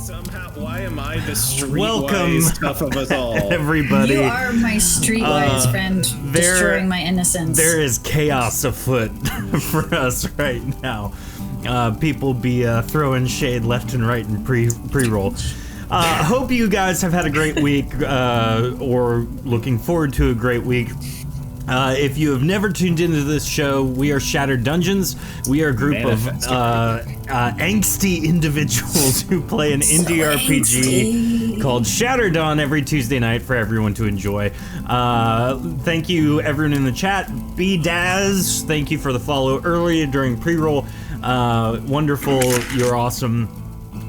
Somehow, why am I the Welcome, streetwise tough of us all? everybody. You are my streetwise friend, destroying my innocence. There is chaos afoot for us right now. People be throwing shade left and right in pre-roll. Hope you guys have had a great week, or looking forward to a great week. If you have never tuned into this show, we are Shattered Dungeons. We are a group of angsty individuals who play an indie RPG called Shattered Dawn every Tuesday night for everyone to enjoy. Thank you, everyone in the chat. B Daz, thank you for the follow earlier during pre-roll. Wonderful, you're awesome.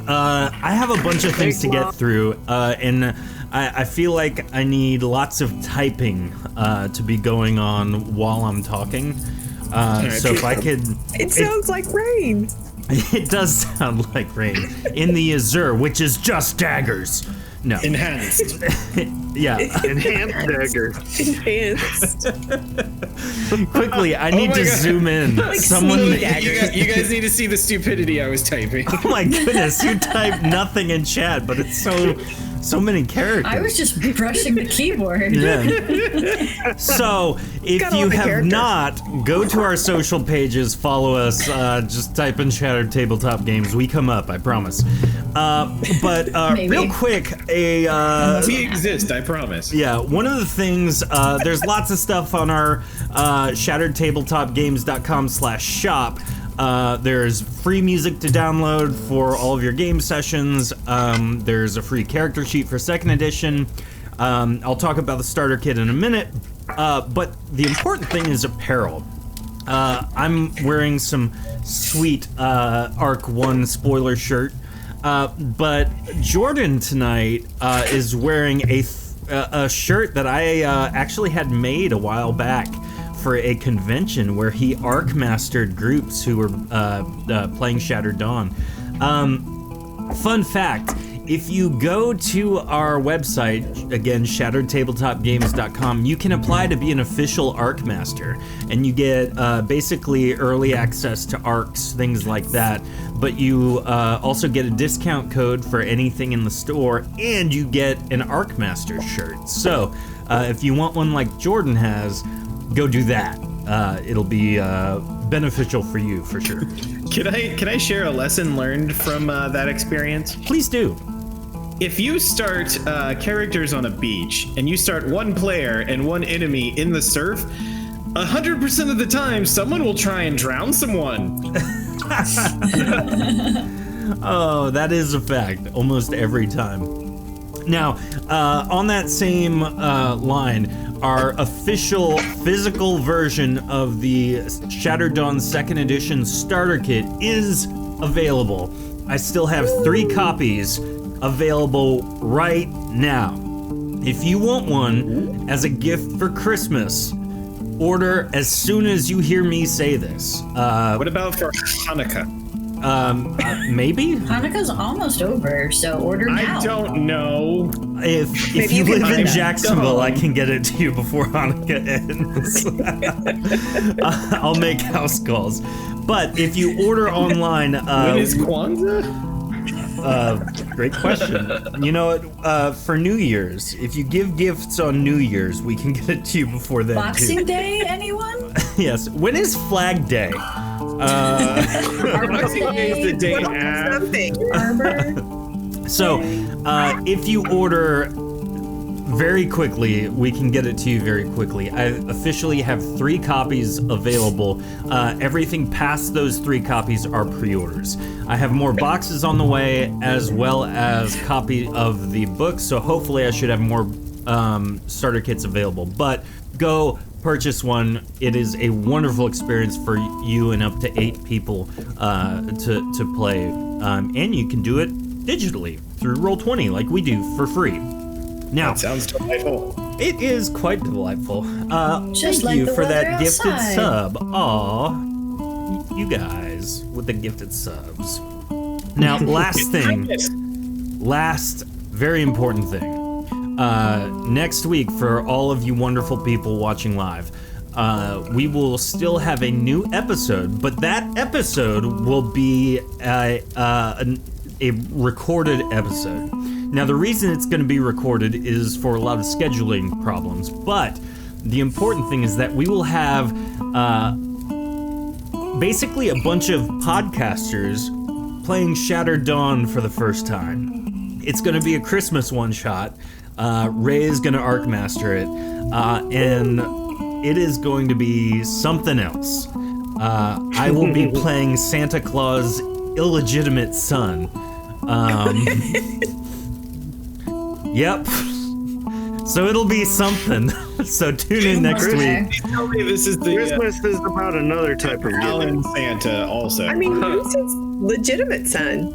I have a bunch of things to get through, and I feel like I need lots of typing to be going on while I'm talking. So if I could... It sounds like rain. It does sound like rain. In the Azure, which is just daggers. No. Enhanced. Yeah. Enhanced daggers. Enhanced. Quickly, I need to zoom in. Like Someone... sneak daggers. You guys need to see the stupidity I was typing. Oh my goodness, you type nothing in chat, but it's so many characters. I was just brushing the keyboard. Yeah. So, if you have not, go to our social pages, follow us, just type in Shattered Tabletop Games. We come up, I promise. But real quick, we exist, I promise. Yeah, one of the things, there's lots of stuff on our shatteredtabletopgames.com/shop. There's free music to download for all of your game sessions. There's a free character sheet for 2nd edition. I'll talk about the starter kit in a minute. But the important thing is apparel. I'm wearing some sweet Arc 1 spoiler shirt. But Jordan tonight is wearing a shirt that I actually had made a while back for a convention where he arc mastered groups who were playing Shattered Dawn. Fun fact, if you go to our website, again, shatteredtabletopgames.com, you can apply to be an official arc master, and you get basically early access to arcs, things like that, but you also get a discount code for anything in the store, and you get an arc master shirt. So if you want one like Jordan has, go do that. It'll be beneficial for you, for sure. Can I share a lesson learned from that experience? Please do. If you start characters on a beach, and you start one player and one enemy in the surf, 100% of the time, someone will try and drown someone. Oh, that is a fact. Almost every time. Now, on that same line, our official physical version of the Shattered Dawn 2nd Edition starter kit is available. I still have 3 copies available right now. If you want one as a gift for Christmas, order as soon as you hear me say this. What about for Hanukkah? Maybe? Hanukkah's almost over, so order now. I don't know. If Maybe you you can live in find that. Jacksonville, I can get it to you before Hanukkah ends. I'll make house calls. But if you order online... when is Kwanzaa? Great question. You know what? For New Year's, if you give gifts on New Year's, we can get it to you before then, Boxing too. Day, anyone? Yes. When is Flag Day? Boxing Day is the day after. Arbor? So, if you order very quickly, we can get it to you very quickly. I officially have 3 copies available. Everything past those 3 copies are pre-orders. I have more boxes on the way, as well as copy of the book, so hopefully I should have more starter kits available. But go purchase one. It is a wonderful experience for you and up to 8 people to play. And you can do it digitally through Roll20 like we do for free. Now, That sounds delightful. it is quite delightful. Just Thank like you the for that weather gifted outside. sub. Aw, you guys with the gifted subs. Now, last very important thing. Next week, for all of you wonderful people watching live, we will still have a new episode, but that episode will be a recorded episode. Now, the reason it's going to be recorded is for a lot of scheduling problems, but the important thing is that we will have basically a bunch of podcasters playing Shattered Dawn for the first time. It's going to be a Christmas one-shot. Ray is going to arc master it, and it is going to be something else. I will be playing Santa Claus' illegitimate son. Yep. So it'll be something. So tune in next week. Tell me this is the Christmas is about another type of Alan giving. Santa also. I mean, who's his legitimate son?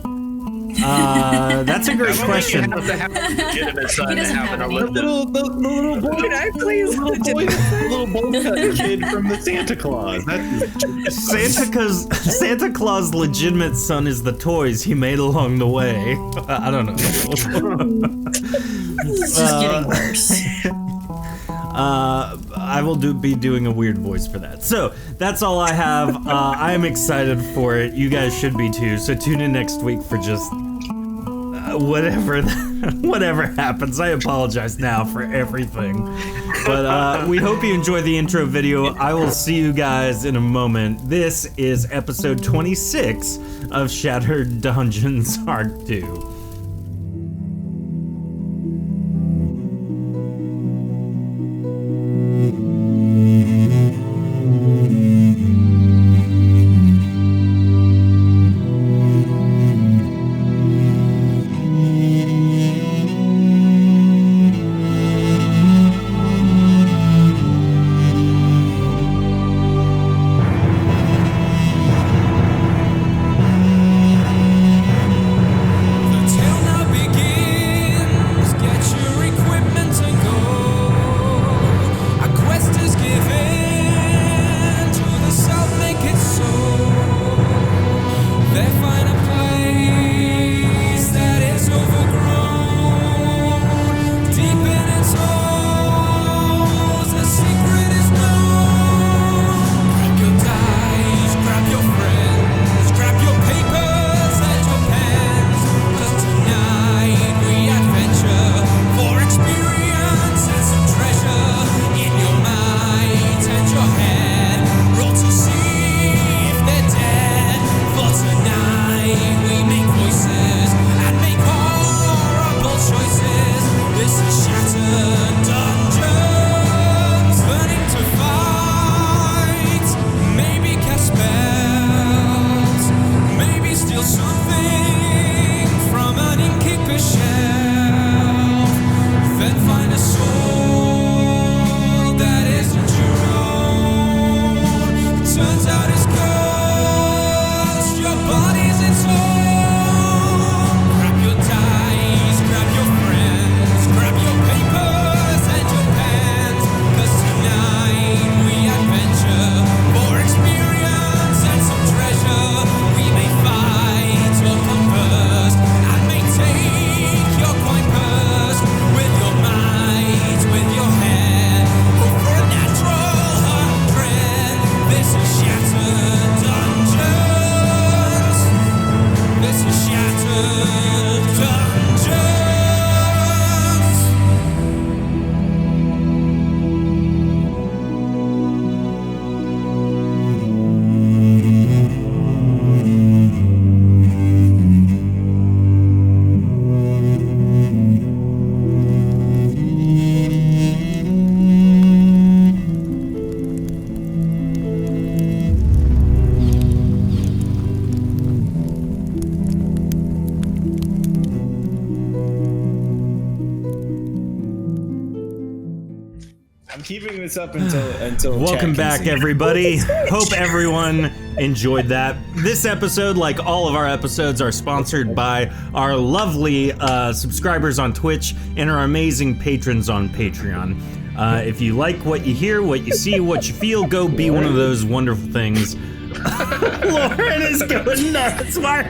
That's a great question. Legitimate son He doesn't have any. the little boy, Can I play his legitimate son? little bowl cut kid from the Santa Claus. That's Santa Claus' legitimate son is the toys he made along the way. I don't know. It's just getting worse. I will be doing a weird voice for that. So that's all I have. I am excited for it. You guys should be too. So tune in next week for just whatever happens. I apologize now for everything. But we hope you enjoy the intro video. I will see you guys in a moment. This is episode 26 of Shattered Dungeons Arc 2. keeping this up until Welcome Chad can back, see. everybody. Hope everyone enjoyed that. This episode, like all of our episodes, are sponsored by our lovely subscribers on Twitch and our amazing patrons on Patreon. If you like what you hear, what you see, what you feel, go be one of those wonderful things. Lauren is going nuts. Why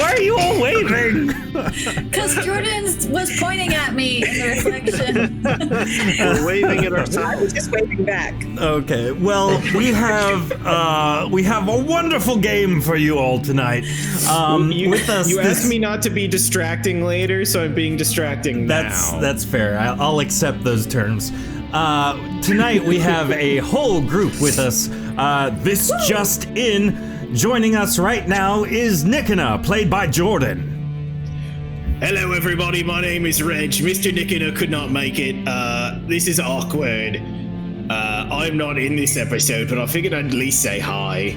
are you all waving? Because Jordan was pointing at me in the reflection. We're waving at I ourselves. was just waving back. Okay, well, we have a wonderful game for you all tonight. With us, You asked me not to be distracting later, so I'm being distracting now. That's fair. I'll accept those terms. Tonight we have a whole group with us. This just in. Joining us right now is Nikina, played by Jordan. Hello, everybody. My name is Reg. Mr. Nikina could not make it. This is awkward. I'm not in this episode, but I figured I'd at least say hi.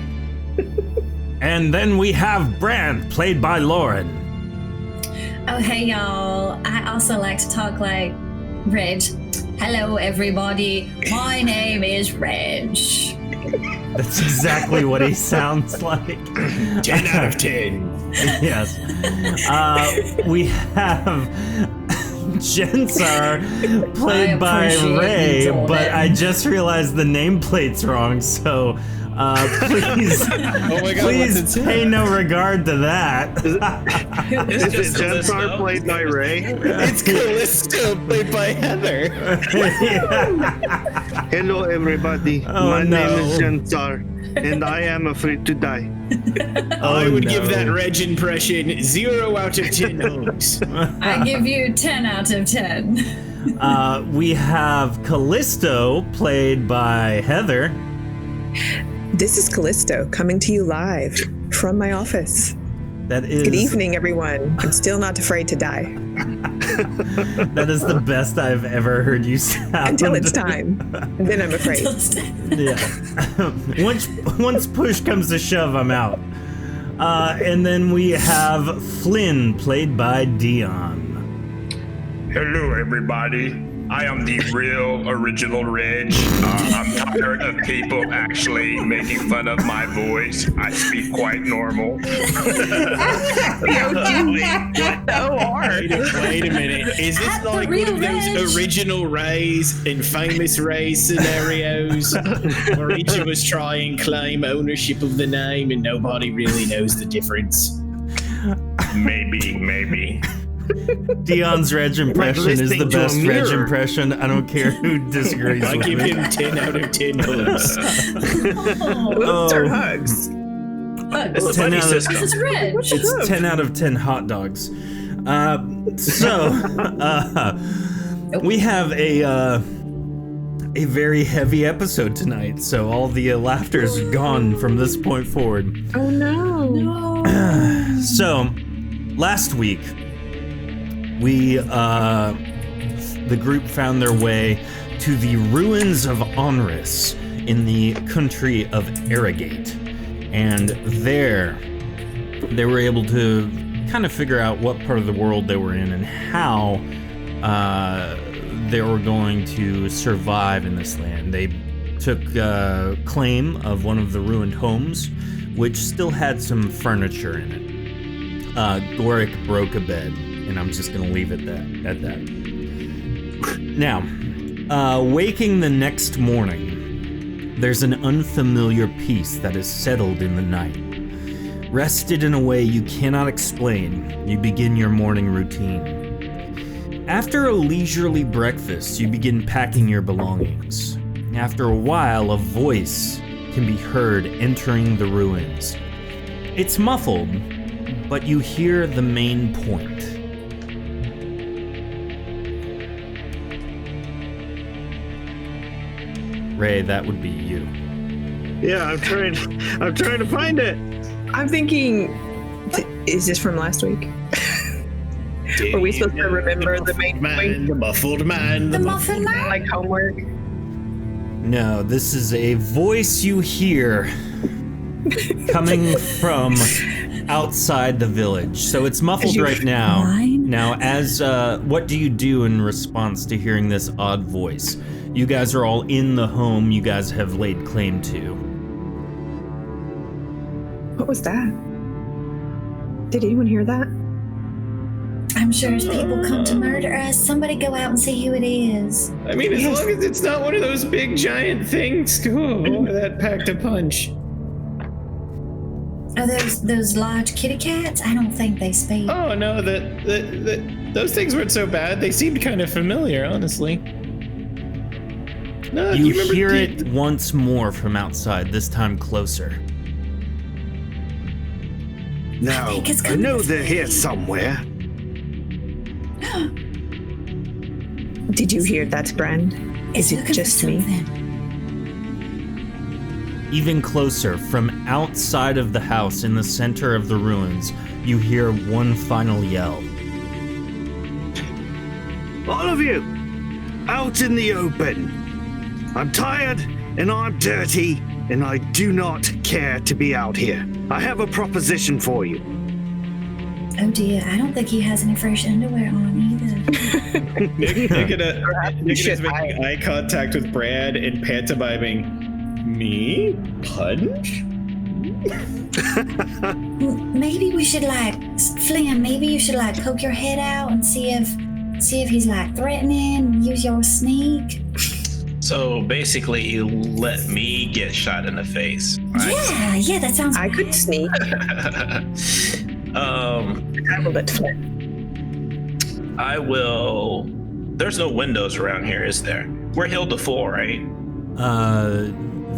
And then we have Brand, played by Lauren. Oh, hey, y'all. I also like to talk like Reg. Hello, everybody. My name is Reg. That's exactly what he sounds like. 10 out of 10. Yes. We have Jensar, played by appreciate Ray, you, Jordan. but I just realized the nameplate's wrong, so please, Oh my god, please pay no regard to that. Is it Jensar played by Ray? It's Callisto, played by Heather. Hello, everybody. Oh, My no. name is Jensar, and I am afraid to die. I would give no. that Reg impression 0 out of 10 homes. I give you 10 out of 10. We have Callisto, played by Heather. This is Callisto coming to you live from my office. That is Good evening, everyone. I'm still not afraid to die That is the best I've ever heard you sound. until it's time. And then I'm afraid. Yeah. once push comes to shove, I'm out. And then we have Flynn, played by Dion. Hello, everybody. I am the real original Reg. I'm tired of people actually making fun of my voice. I speak quite normal. Wait a minute. Is this At the like one real of those Reg. original Rays and famous Ray scenarios where each of us try and claim ownership of the name and nobody really knows the difference? Maybe. Dion's Reg impression is the listening to a best Reg mirror. impression. I don't care who disagrees I with give me. him 10 out of 10 hooves. Whoops or hugs? Bugs. It's 10 out of, This is Reg. it's 10 out of 10 hot dogs. We have a very heavy episode tonight, so all the laughter's gone from this point forward. Oh no. No. So, last week, the group found their way to the ruins of Onris in the country of Arrogate. And there, they were able to kind of figure out what part of the world they were in and how they were going to survive in this land. They took claim of one of the ruined homes, which still had some furniture in it. Goric broke a bed, and I'm just gonna leave it at that. Now, waking the next morning, there's an unfamiliar peace that is settled in the night. Rested in a way you cannot explain, you begin your morning routine. After a leisurely breakfast, you begin packing your belongings. After a while, a voice can be heard entering the ruins. It's muffled, but you hear the main point. Ray, that would be you. Yeah, I'm trying to find it. I'm thinking, is this from last week? Are we supposed to remember the main point? The muffled man. The muffin man? Like homework? No, this is a voice you hear coming from outside the village. So it's muffled right now. Mine? Now, as what do you do in response to hearing this odd voice? You guys are all in the home you guys have laid claim to. What was that? Did anyone hear that? I'm sure as people come to murder us, somebody go out and see who it is. I mean, as long as it's not one of those big giant things. Oh, that packed a punch. Oh, those large kitty cats? I don't think they speak. Oh no, those things weren't so bad. They seemed kind of familiar, honestly. No, You remember hear it once more from outside, this time closer. Now, think it's I coming know this they're way. here somewhere. Did you hear that, Brand? Is It's it looking just for me? something. Even closer, from outside of the house in the center of the ruins, you hear one final yell. All of you, out in the open. I'm tired and I'm dirty and I do not care to be out here. I have a proposition for you. Oh dear, I don't think he has any fresh underwear on either. Nick is should making eye contact with Brad and pantomiming. Me? Punch? Maybe we should Flynn, maybe you should poke your head out and see if he's threatening, use your sneak. So basically, you let me get shot in the face. Right? Yeah, that sounds I could sneak. I will let Flynn. I will. There's no windows around here, is there? We're hill to full, right?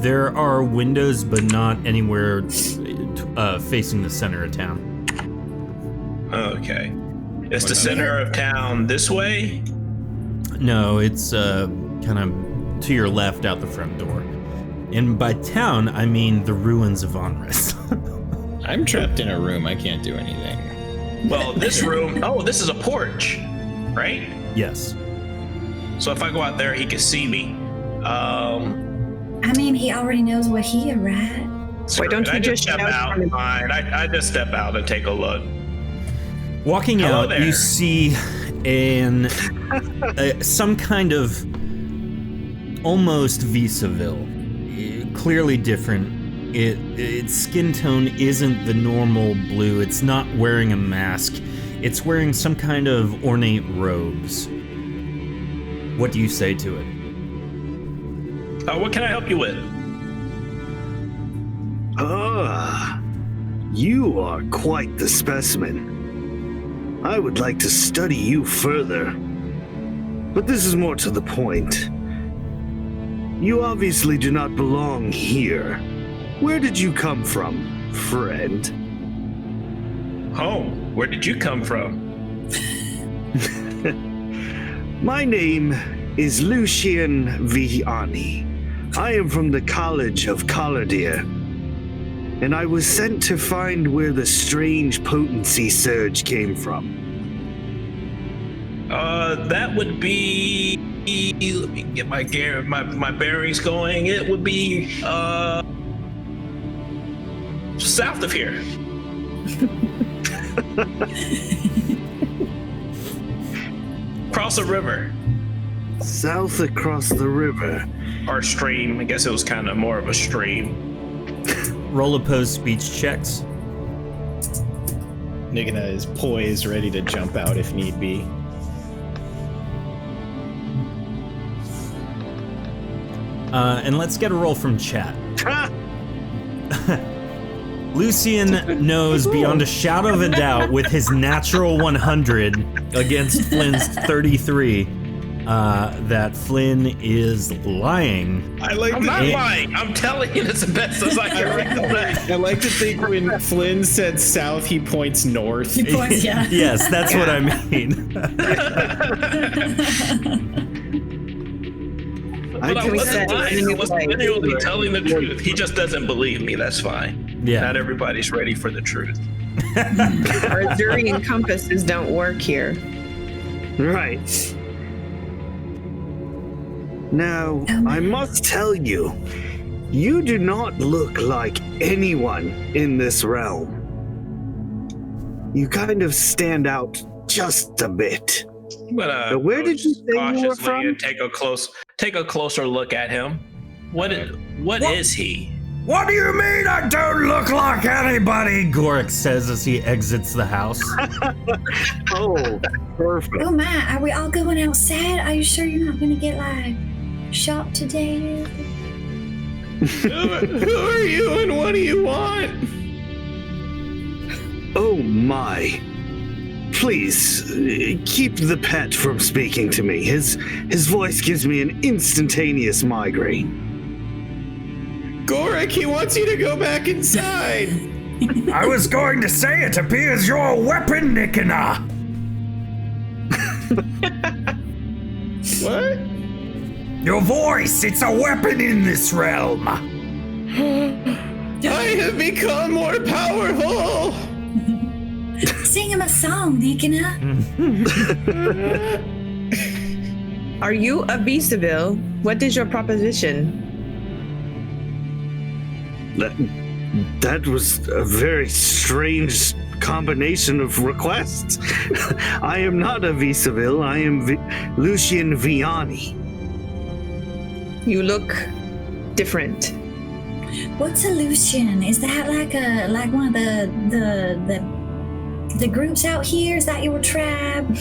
There are windows, but not anywhere facing the center of town. Okay. Is the center of town this way? No, it's kind of to your left out the front door. And by town, I mean the ruins of Onris. I'm trapped in a room. I can't do anything. Well, this room. Oh, this is a porch, right? Yes. So if I go out there, he can see me. I mean, he already knows we're here, right? Why don't I you just step shout out? from- Fine. I just step out and take a look. Walking Hello out, there. you see some kind of almost Visaville, clearly different. Its skin tone isn't the normal blue. It's not wearing a mask. It's wearing some kind of ornate robes. What do you say to it? What can I help you with? Ah, you are quite the specimen. I would like to study you further. But this is more to the point. You obviously do not belong here. Where did you come from, friend? Home. Where did you come from? My name is Lucian Viani. I am from the College of Karnrar, and I was sent to find where the strange potency surge came from. That would be. Let me get my bearings going. It would be south of here. Across a river South across the river. or stream. I guess it was kind of more of a stream. Roll opposed speech checks. Nigana is poised, ready to jump out if need be. And let's get a roll from chat. Ha! Lucian knows beyond a shadow of a doubt with his natural 100 against Flynn's 33 that Flynn is lying. I like I'm not lying. I'm telling you, it's the best as I can recollect. I like to think when Flynn said south, he points north. Yeah. Yes, that's what I mean. But I we wasn't said lying. I was anyway. literally telling the truth. He just doesn't believe me. That's fine. Yeah. Not everybody's ready for the truth. Our Azurian compasses don't work here. Right. Now, I must tell you, you do not look like anyone in this realm. You kind of stand out just a bit. But where did you say you were cautiously from? and take a closer look at him. What is he? What do you mean I don't look like anybody? Gorik says as he exits the house. Oh, perfect. Oh my, are we all going outside? Are you sure you're not gonna get shot to death? Who are you and what do you want? Oh my. Please, keep the pet from speaking to me. His voice gives me an instantaneous migraine. Gorik, he wants you to go back inside. I was going to say it appears you're a weapon, Nikina. What? Your voice, it's a weapon in this realm. I have become more powerful. Sing him a song, Nikina. Are you a Visaville? What is your proposition? That was a very strange combination of requests. I am not a Visaville. I am Lucian Viani. You look different. What's a Lucian? Is that like one of the groups out here? Is that your tribe?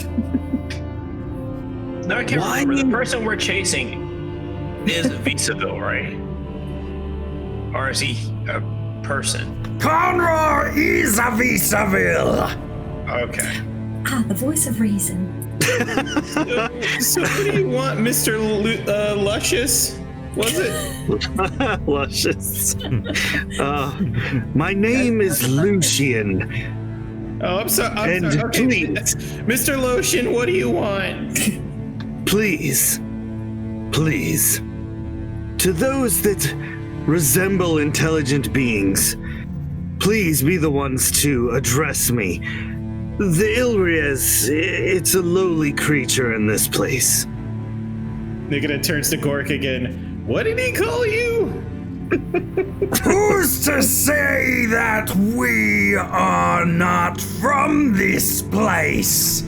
No, I can't remember. The person we're chasing is Visaville, right? Or is he a person? Karnrar is a Visaville. Okay. Ah, the voice of reason. So what do you want, Mr. Luscious? Was it? Luscious. My name is Lucian. Oh, I'm sorry. Okay. Please, Mr. Lotion, what do you want? please, to those that resemble intelligent beings, please be the ones to address me. The Ilrias, it's a lowly creature in this place. Nikita turns to Gork again. What did he call you? Who's to say that we are not from this place?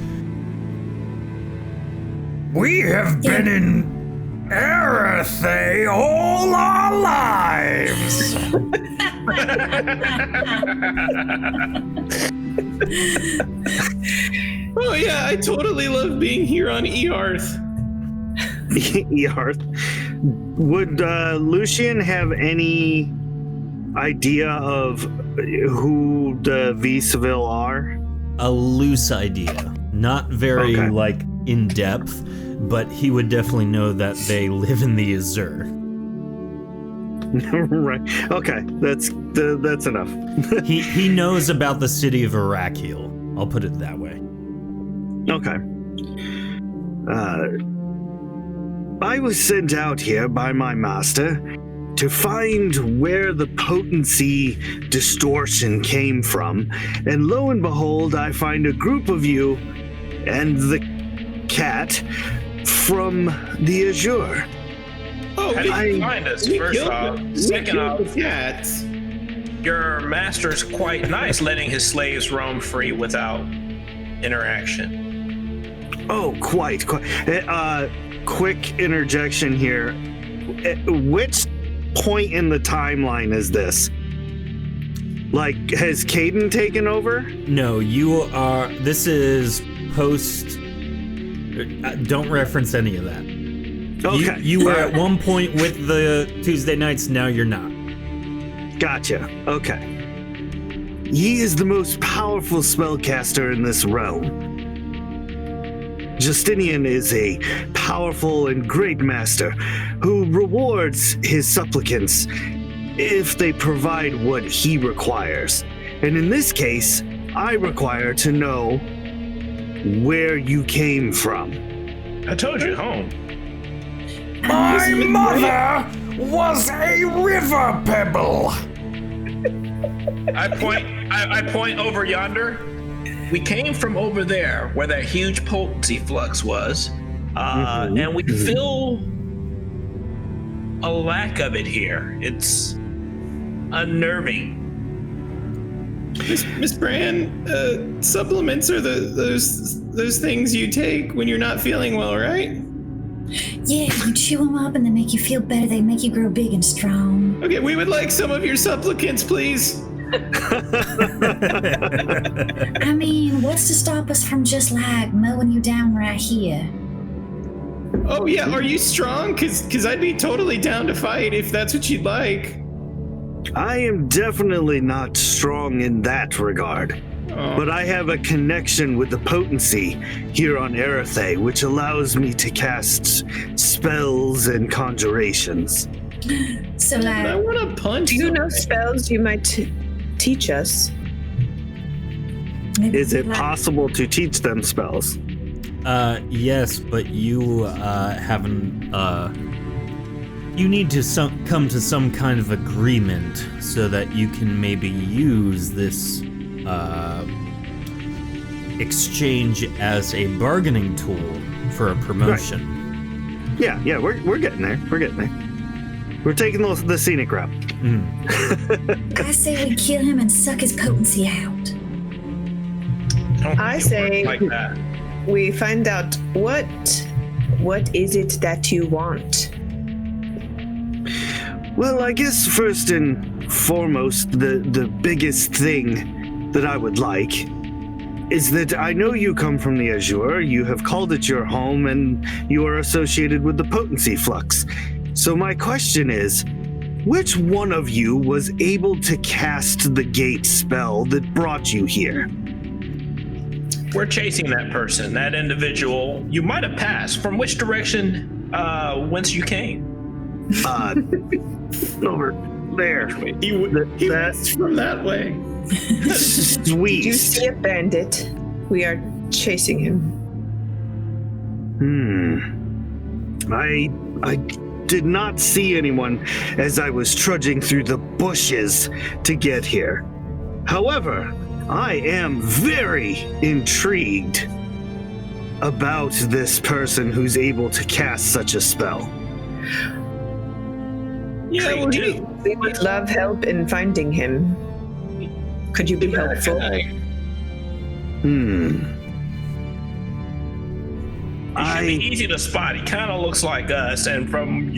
We have been in Erethe all our lives. Oh yeah, I totally love being here on Earth. Earth. Would Lucian have any idea of who the Visaville are? A loose idea, not very in depth, but he would definitely know that they live in the Azure. Right. Okay. That's enough. he knows about the city of Arakiel. I'll put it that way. Okay. I was sent out here by my master to find where the potency distortion came from, and lo and behold, I find a group of you and the cat from the Azure. Oh, how did you find us, first off? Second off, cats. Your master's quite nice letting his slaves roam free without interaction. Oh, quite. Quick interjection here. At which point in the timeline is this? Like, has Caden taken over? No, you are. This is post. Don't reference any of that. Okay. You were at one point with the Tuesday nights, now you're not. Gotcha. Okay. He is the most powerful spellcaster in this realm. Justinian is a powerful and great master who rewards his supplicants if they provide what he requires. And in this case, I require to know where you came from. I told you, home. My mother was a river pebble. I point over yonder. We came from over there where that huge potency flux was, and we feel a lack of it here. It's unnerving. Miss Bran, supplements are those things you take when you're not feeling well, right? Yeah, you chew them up and they make you feel better. They make you grow big and strong. Okay, we would like some of your supplicants, please. I mean, what's to stop us from just like mowing you down right here? Oh yeah, are you strong? Cause I'd be totally down to fight if that's what you'd like. I am definitely not strong in that regard. But I have a connection with the potency here on Erethe, which allows me to cast spells and conjurations. So, I like, want to punch. Do you know something. spells you might teach us? maybe Is it like- possible to teach them spells? Yes, but you haven't. You need to come to some kind of agreement so that you can maybe use this exchange as a bargaining tool for a promotion. Yeah, we're getting there. We're getting there. We're taking the scenic route. I say we kill him and suck his potency out. Don't I think it say- works like that. We find out what is it that you want? Well, I guess first and foremost, the biggest thing that I would like is that I know you come from the Azure, you have called it your home, and you are associated with the potency flux. So my question is, which one of you was able to cast the gate spell that brought you here? We're chasing that person, that individual. You might have passed. From which direction, whence you came? Over there. He That- was from that way. Sweet. Did you see a bandit? We are chasing him. I did not see anyone as I was trudging through the bushes to get here. However, I am very intrigued about this person who's able to cast such a spell. Yeah, well, We would love help in finding him. Could you be helpful? He should be easy to spot. He kind of looks like us, and from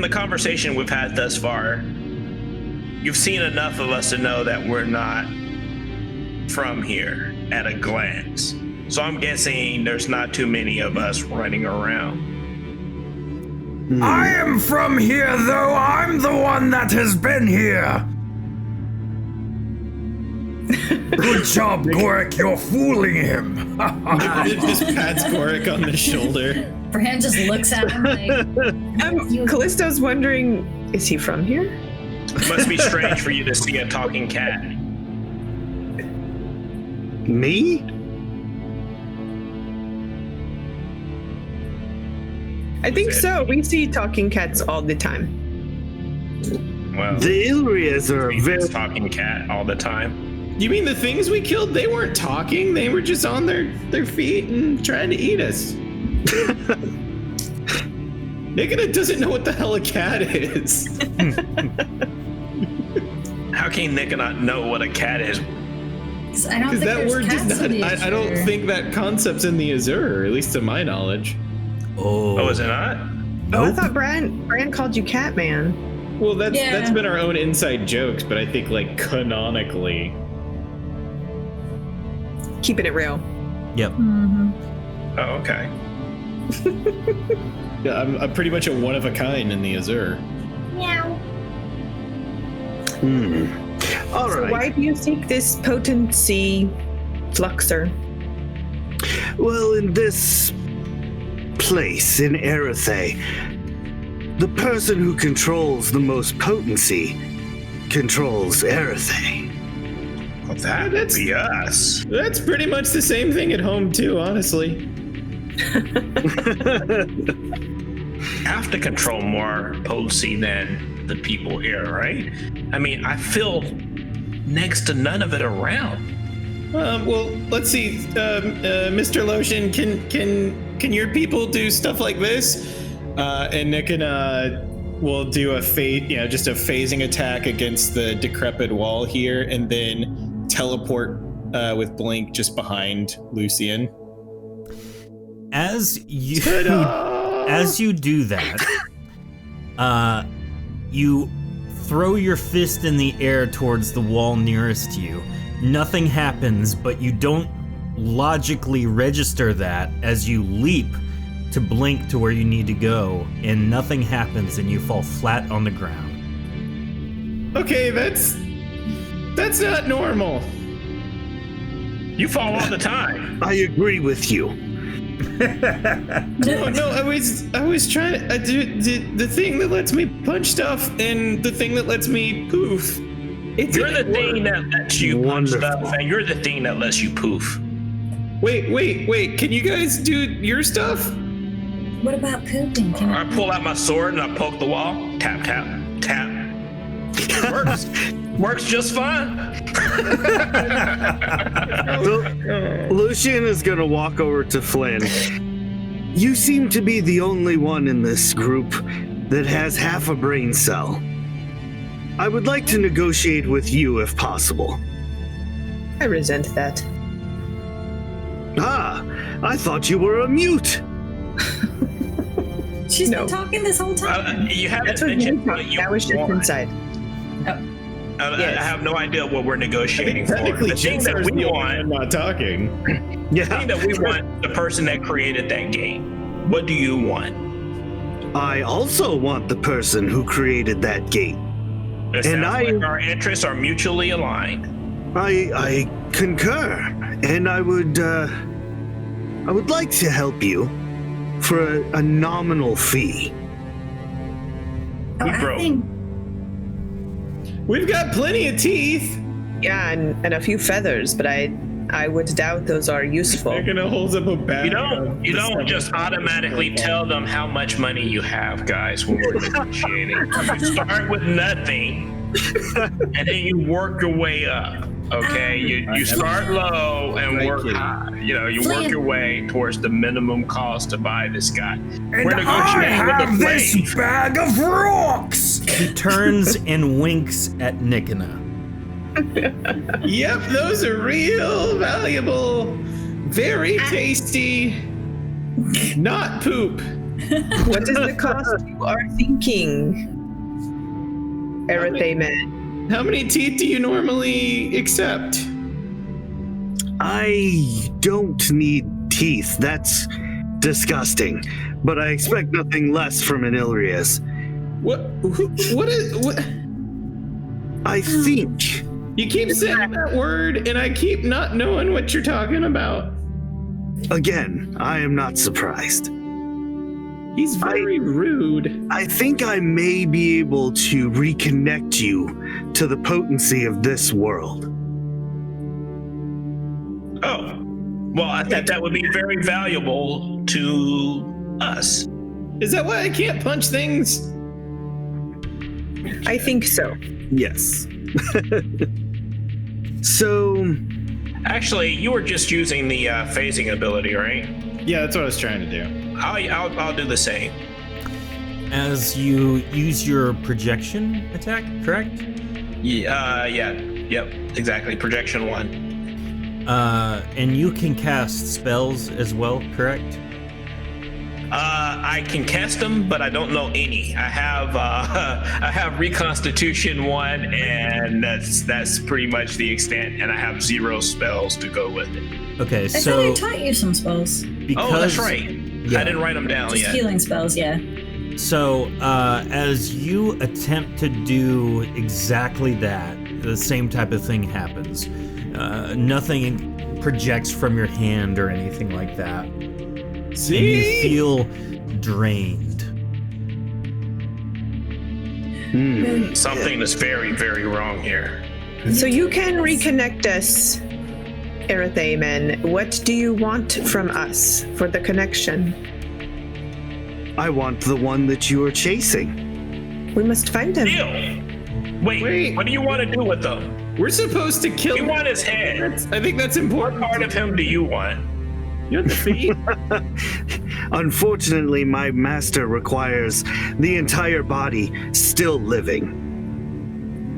the conversation we've had thus far, you've seen enough of us to know that we're not from here at a glance. So I'm guessing there's not too many of us running around. I am from here, though. I'm the one that has been here. Good job, Gorik. You're fooling him. It just pats Gorik on the shoulder. Bran just looks at him like, Callisto's wondering, is he from here? It must be strange for you to see a talking cat. Me? I think so. We see talking cats all the time. Well, The Ilrias are this very... talking cat all the time. You mean the things we killed? They weren't talking. They were just on their feet and trying to eat us. Nikita doesn't know what the hell a cat is. How can Nick not know what a cat is? 'cause I don't Because think that there's word does cats not. in the I don't Azure. think that concept's in the Azure, at least to my knowledge. Oh, is it not? Oh, I thought Bran called you Catman. Well, that's Yeah. been our own inside jokes, but I think like canonically. Keeping it real. Yep. Oh, okay. Yeah, I'm pretty much a one of a kind in the Azure. All So right. why do you seek this potency fluxer? Well, in this place in Erethe, the person who controls the most potency controls Erethe. Well, that would be us. That's pretty much the same thing at home too, honestly. Have to control more potency than the people here, right? I mean, I feel next to none of it around. Well, let's see, Mr. Lotion, can your people do stuff like this? And Nikita will do just a phasing attack against the decrepit wall here, and then teleport with Blink just behind Lucian. As you do that, you throw your fist in the air towards the wall nearest you. Nothing happens, but you don't logically register that as you leap to blink to where you need to go, and nothing happens, and you fall flat on the ground. Okay, that's That's not normal. You fall all the time. I agree with you. No, I was trying to do the thing that lets me punch stuff and the thing that lets me poof. You're the thing that lets you punch stuff, and you're the thing that lets you poof. Wait. Can you guys do your stuff? What about pooping? Can I pull out my sword and I poke the wall. Tap, tap, tap. Works just fine. Lucian is gonna walk over to Flynn. You seem to be the only one in this group that has half a brain cell. I would like to negotiate with you if possible. I resent that. Ah, I thought you were a mute. She's No. been talking this whole time. You haven't That's what you mentioned thought. what you That was just want. inside. I have no idea what we're negotiating for. Technically, The thing that Jinsar's we the only one want, not talking. the thing that we want, the person that created that game. What do you want? I also want the person who created that gate. It And sounds like our interests are mutually aligned. I concur, and I would like to help you for a nominal fee. Oh, we I broke. think We've got plenty of teeth. Yeah, and a few feathers, but I would doubt those are useful. They're gonna hold up a bag. You don't just automatically tell them how much money you have, guys, when we're negotiating. You start with nothing, and then you work your way up. Okay, you start low and work high. You work your way towards the minimum cost to buy this guy. And We're I negotiating with have the this range. bag of rocks. He turns and winks at Nikina. Yep, those are real valuable, very tasty, not poop. What is the cost you are thinking? Erethe man. How many teeth do you normally accept? I don't need teeth. That's disgusting. But I expect nothing less from an Ilrias. What? What? I think You keep saying that word, and I keep not knowing what you're talking about. again, I am not surprised. He's very rude. I think I may be able to reconnect you to the potency of this world. Oh, well, I think that would be very valuable to us. Is that why I can't punch things? I think so. Yes. So, Actually, you were just using the phasing ability, right? Yeah, that's what I was trying to do. I'll do the same. As you use your projection attack, correct? Yep, exactly. Projection 1. And you can cast spells as well, correct? I can cast them, but I don't know any. I have Reconstitution 1, and that's pretty much the extent. And I have 0 spells to go with it. Okay, I thought so I taught you some spells. because Oh, that's right. yeah. I didn't write them down Just yet. healing spells, yeah. So, as you attempt to do exactly that, the same type of thing happens. Nothing projects from your hand or anything like that. See? And you feel drained. Something is very, very wrong here. So you can reconnect us, Erethe man. What do you want from us for the connection? I want the one that you are chasing. We must find him. Deal. Wait, Wait. what do you want to do with them? We're supposed to kill We him. want his head. I think that's What important. part of him do you want? You want the feet? Unfortunately, my master requires the entire body still living.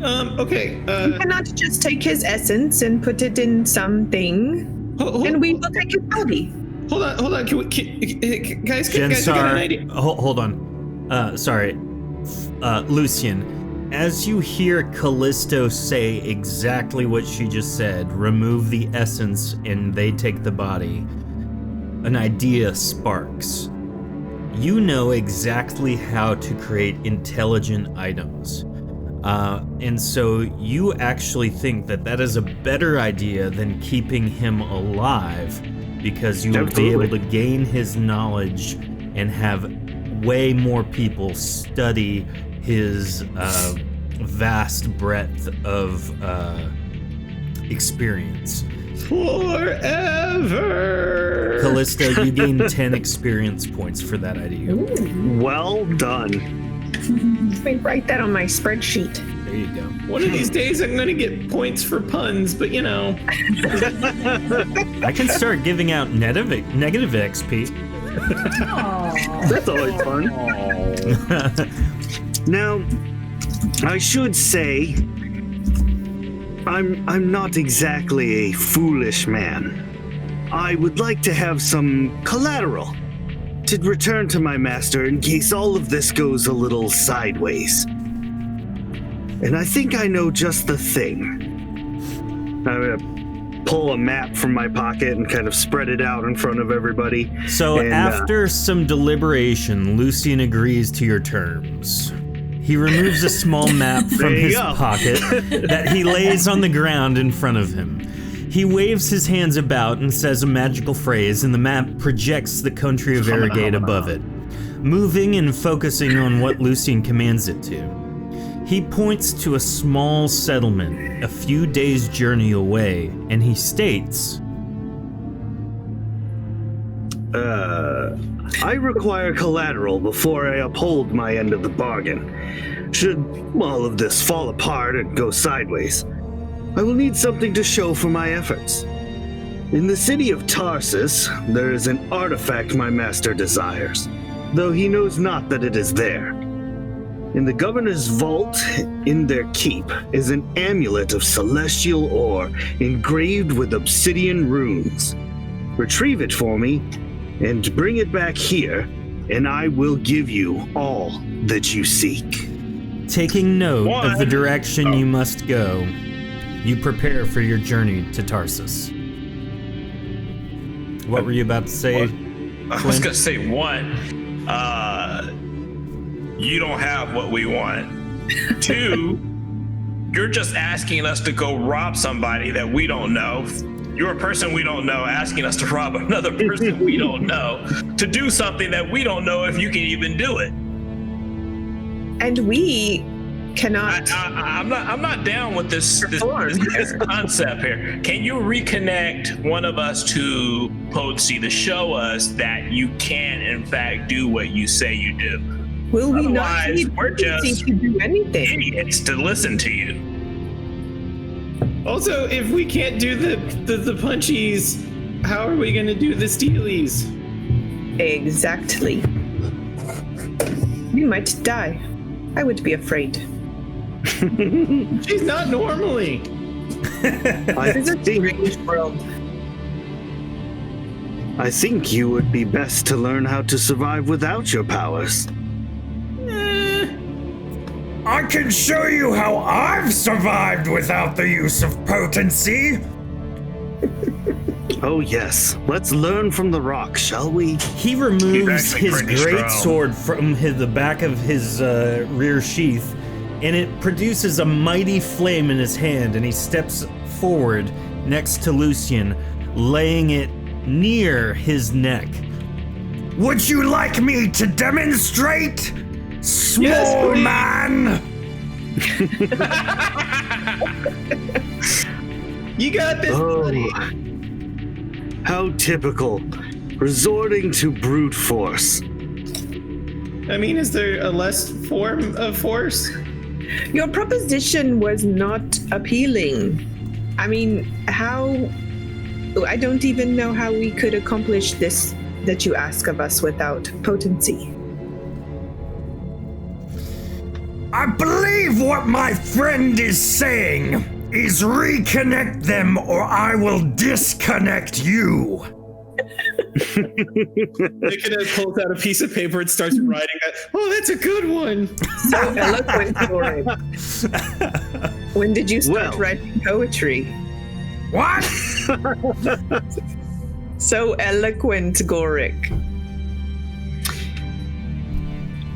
Okay. You cannot just take his essence and put it in something, and we will take his body. Hold on. Guys, I got an Jensar, idea. hold on. Sorry. Lucian, as you hear Callisto say exactly what she just said, remove the essence and they take the body, an idea sparks. You know exactly how to create intelligent items. And so you actually think that is a better idea than keeping him alive, because you will be able to gain his knowledge and have way more people study his vast breadth of experience. Forever! Callista, you gain 10 experience points for that idea. Well done. Let me write that on my spreadsheet. There you go. One of these days I'm gonna get points for puns, but you know. I can start giving out negative XP. That's always fun. Now, I should say, I'm not exactly a foolish man. I would like to have some collateral to return to my master in case all of this goes a little sideways. And I think I know just the thing. I'm gonna pull a map from my pocket and kind of spread it out in front of everybody. So after some deliberation, Lucian agrees to your terms. He removes a small map from his pocket that he lays on the ground in front of him. He waves his hands about and says a magical phrase, and the map projects the country of Arrogate above it, moving and focusing on what Lucian commands it to. He points to a small settlement a few days' journey away, and he states, I require collateral before I uphold my end of the bargain. Should all of this fall apart and go sideways, I will need something to show for my efforts. In the city of Tarsus, there is an artifact my master desires, though he knows not that it is there. In the governor's vault, in their keep, is an amulet of celestial ore engraved with obsidian runes. Retrieve it for me, and bring it back here, and I will give you all that you seek. taking note of the direction you must go, you prepare for your journey to Tarsus. What were you about to say? I was gonna say you don't have what we want. 2, you're just asking us to go rob somebody that we don't know. You're a person we don't know asking us to rob another person we don't know to do something that we don't know if you can even do it. And we cannot. I'm not down with this concept here. Can you reconnect one of us to potency to show us that you can in fact do what you say you do? Will we not Otherwise, need we're just to do anything? idiots to listen to you. Also, if we can't do the punchies, how are we going to do the steelies? Exactly. We might die. I would be afraid. She's not normally. This is a strange world. I think you would be best to learn how to survive without your powers. I can show you how I've survived without the use of potency. Oh yes, let's learn from the rock, shall we? He removes actually his pretty great strong. sword from the back of his rear sheath, and it produces a mighty flame in his hand, and he steps forward next to Lucian, laying it near his neck. Would you like me to demonstrate? Small please. man! You got this, buddy. How typical. Resorting to brute force. I mean, is there a less form of force? Your proposition was not appealing. I mean, how... I don't even know how we could accomplish this that you ask of us without potency. I believe what my friend is saying is reconnect them or I will disconnect you. Nicodemus pulls out a piece of paper and starts writing it. Oh, that's a good one. So eloquent, Gorik. When did you start Well. writing poetry? What? So eloquent, Gorik.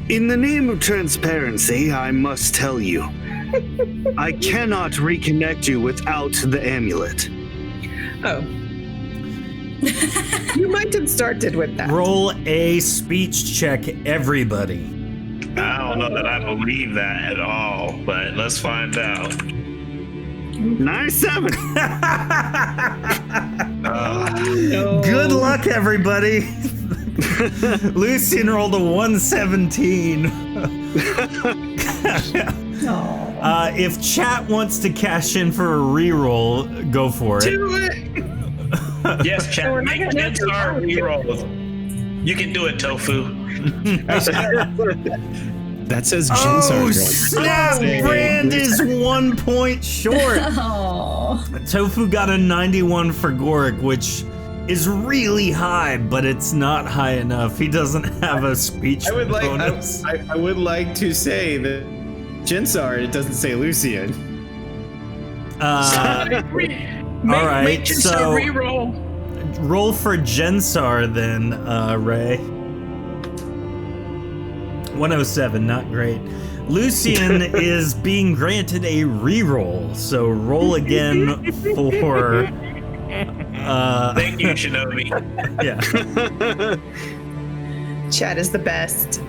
In the name of transparency, I must tell you, I cannot reconnect you without the amulet. Oh. You might have started with that. Roll a speech check, everybody. I don't know that I believe that at all, but let's find out. 97. Good luck, everybody. Lucian rolled a 117. If chat wants to cash in for a reroll, go for it. Do it. Yes, chat. Make Jensar reroll. You can do it, Tofu. That says Oh, Jensar. snap! Brand is 1 point short. Oh. Tofu got a 91 for Goric, which is really high, but it's not high enough. He doesn't have a speech bonus. I would like to say that Jensar, it doesn't say Lucian. All right, Make Jensar so reroll. roll for Jensar then, Ray. 107, not great. Lucian is being granted a reroll, so roll again for. Thank you, Shinobi. Yeah. Chad is the best.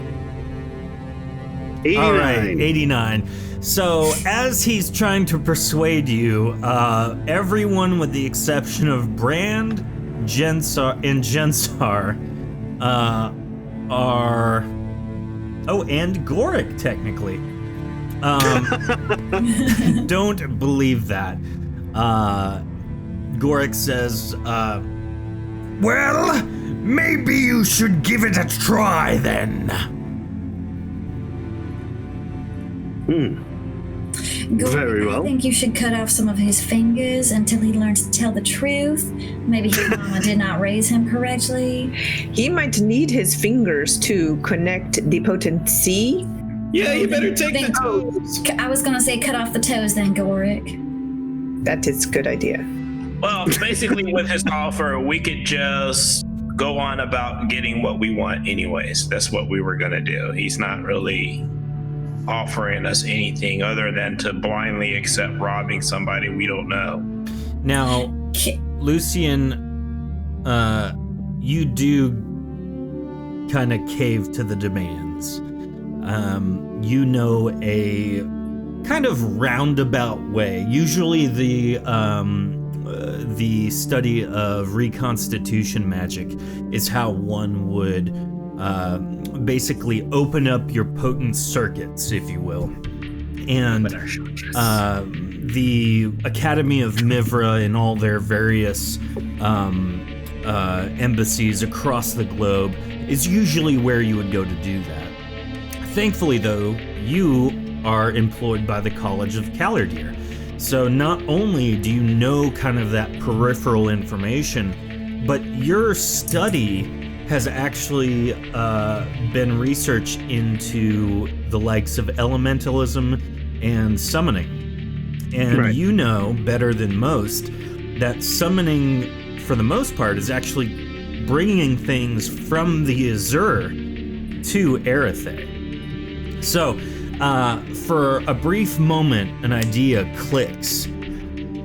89. All right, 89. So as he's trying to persuade you, everyone with the exception of Brand, Jensar, and Jensar are. Oh, and Goric, technically. Don't believe that. Goric says, Well, maybe you should give it a try then. Very well. I think you should cut off some of his fingers until he learns to tell the truth. Maybe his mama did not raise him correctly. He might need his fingers to connect the potency. Yeah, you better take the Think- toes. I was gonna say cut off the toes then, Goric. That is a good idea. Well, basically, with his offer, we could just go on about getting what we want, anyways. That's what we were gonna do. He's not really offering us anything other than to blindly accept robbing somebody we don't know. now, Lucian, you do kind of cave to the demands. You know a kind of roundabout way. Usually the study of reconstitution magic is how one would basically open up your potent circuits, if you will. And the Academy of Mivra and all their various embassies across the globe is usually where you would go to do that. Thankfully, though, you are employed by the College of Kalardir. So not only do you know kind of that peripheral information, but your study has actually been researched into the likes of elementalism and summoning. And Right. you know better than most that summoning, for the most part, is actually bringing things from the Azure to Erethe. So, for a brief moment, an idea clicks.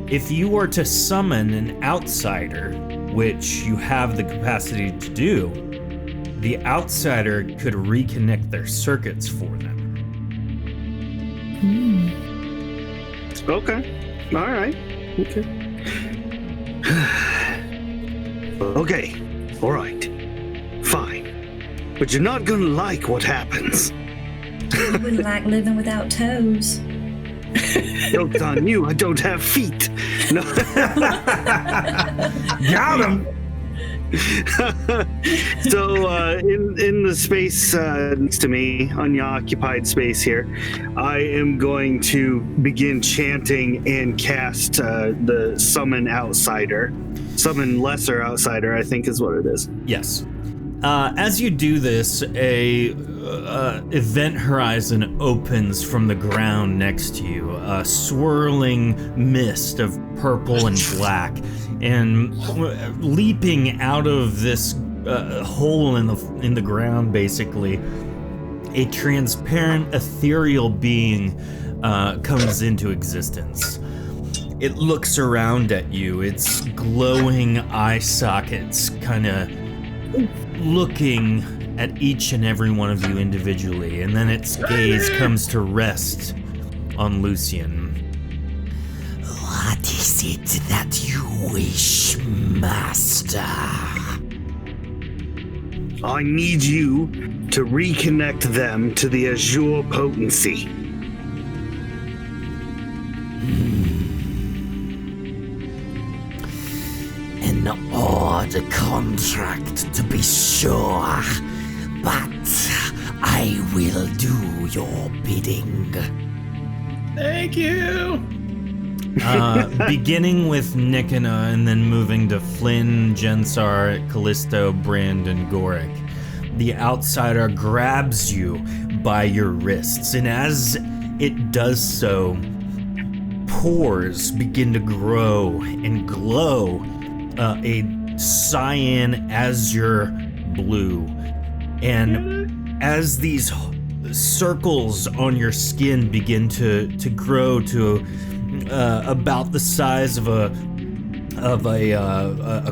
If you were to summon an outsider, which you have the capacity to do, the outsider could reconnect their circuits for them. Okay. All right. Okay. Okay. All right. Fine. But you're not gonna like what happens. I wouldn't like living without toes. Joke's on you. I don't have feet. No. Got him. So in the space next to me, unoccupied space here, I am going to begin chanting and cast the summon outsider, summon lesser outsider, I think is what it is. Yes. As you do this, a event horizon opens from the ground next to you, a swirling mist of purple and black, and leaping out of this hole in the ground, basically, a transparent, ethereal being comes into existence. It looks around at you, its glowing eye sockets kind of looking at each and every one of you individually, and then its gaze comes to rest on Lucian. What is it that you wish, Master? I need you to reconnect them to the Azure potency. An odd contract, to be sure, but I will do your bidding. Thank you. Beginning with Nikona and then moving to Flynn, Jensar, Callisto, Brand, and Gorik. The outsider grabs you by your wrists, and as it does so, pores begin to grow and glow a cyan azure blue. And as these circles on your skin begin to grow to about the size of a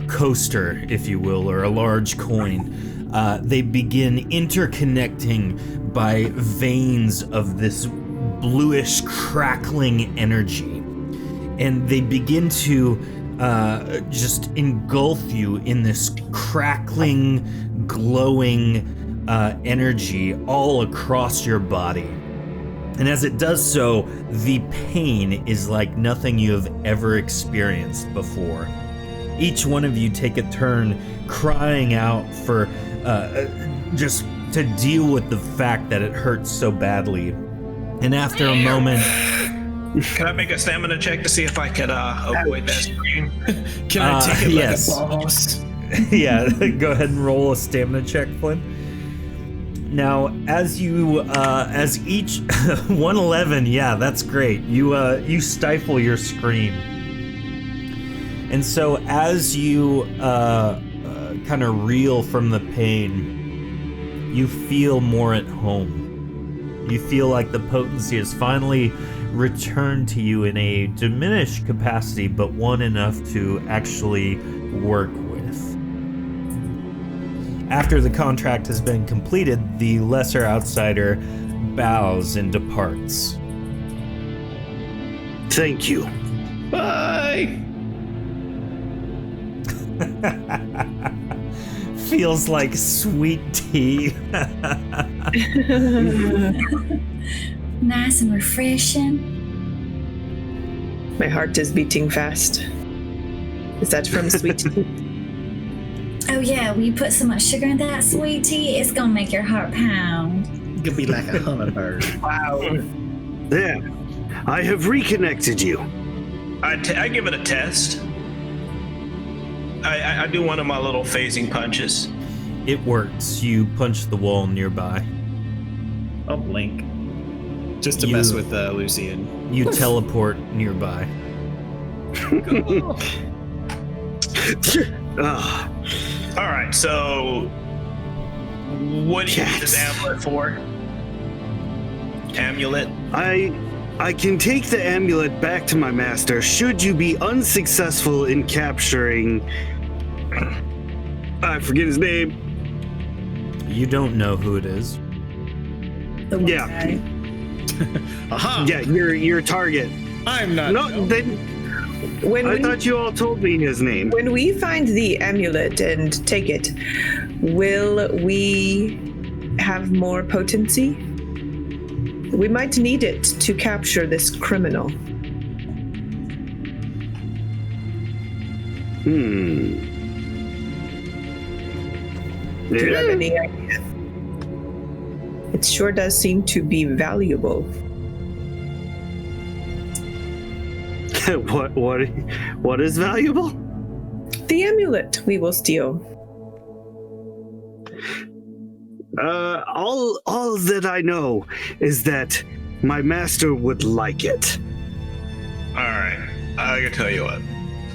coaster, if you will, or a large coin. They begin interconnecting by veins of this bluish crackling energy, and they begin to just engulf you in this crackling, glowing energy all across your body. And as it does so, the pain is like nothing you have ever experienced before. Each one of you take a turn crying out for just to deal with the fact that it hurts so badly. And after a moment... Can I make a stamina check to see if I could avoid that scream? Can I take it yes. like a boss? Yeah, go ahead and roll a stamina check, Flynn. Now, as each 111, yeah, that's great. You stifle your scream, and so as you kind of reel from the pain, you feel more at home. You feel like the potency has finally returned to you in a diminished capacity, but one enough to actually work with. After the contract has been completed, the lesser outsider bows and departs. Thank you. Bye. Feels like sweet tea. Nice and refreshing. My heart is beating fast. Is that from sweet tea? Oh yeah, when you put so much sugar in that sweet tea, it's gonna make your heart pound. You could be like a hummingbird. Wow. There. I have reconnected you. I give it a test. I do one of my little phasing punches. It works. You punch the wall nearby. I'll blink. Just to mess with Lucian. You teleport nearby. Cool. All right, so what do you need this amulet for? Amulet? I can take the amulet back to my master should you be unsuccessful in capturing... I forget his name. You don't know who it is. The one Yeah. guy. Aha! Yeah, your target. I'm not. No, then I thought you all told me his name. When we find the amulet and take it, will we have more potency? We might need it to capture this criminal. Do you have any idea? It sure does seem to be valuable. What is valuable? The amulet we will steal. All that I know is that my master would like it. All right, I can tell you what.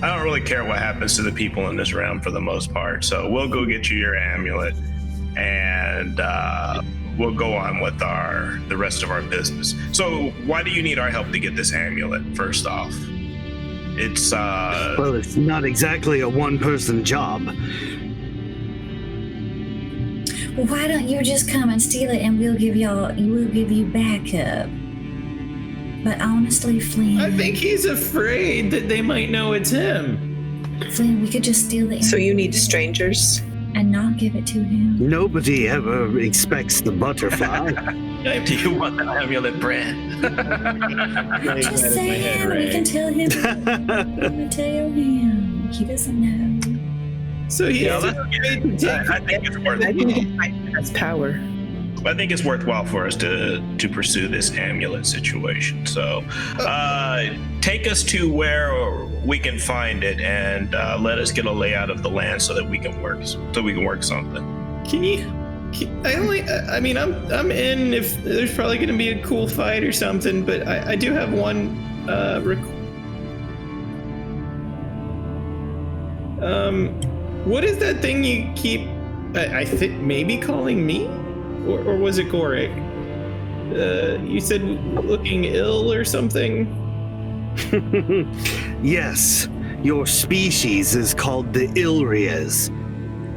I don't really care what happens to the people in this round for the most part, so we'll go get you your amulet, and we'll go on with the rest of our business. So why do you need our help to get this amulet? First off, it's Well, it's not exactly a one-person job. Well, why don't you just come and steal it, and we'll give you backup. But honestly, Flynn, I think he's afraid that they might know it's him. Flynn, we could just steal the So you need strangers. and not give it to him. Nobody ever expects the butterfly. do you want the amulet, Brand? Just saying, we can tell him. We can tell him. He doesn't know. So he Yeah, has I think it's worth. I think it might has power. I think it's worthwhile for us to pursue this amulet situation. So, take us to where we can find it, and let us get a layout of the land so that we can work something. Can you? I mean, I'm in if there's probably going to be a cool fight or something, but I do have one. What is that thing you keep? I think maybe calling me, or was it Gorik? You said looking ill or something. Yes, your species is called the Ilrias,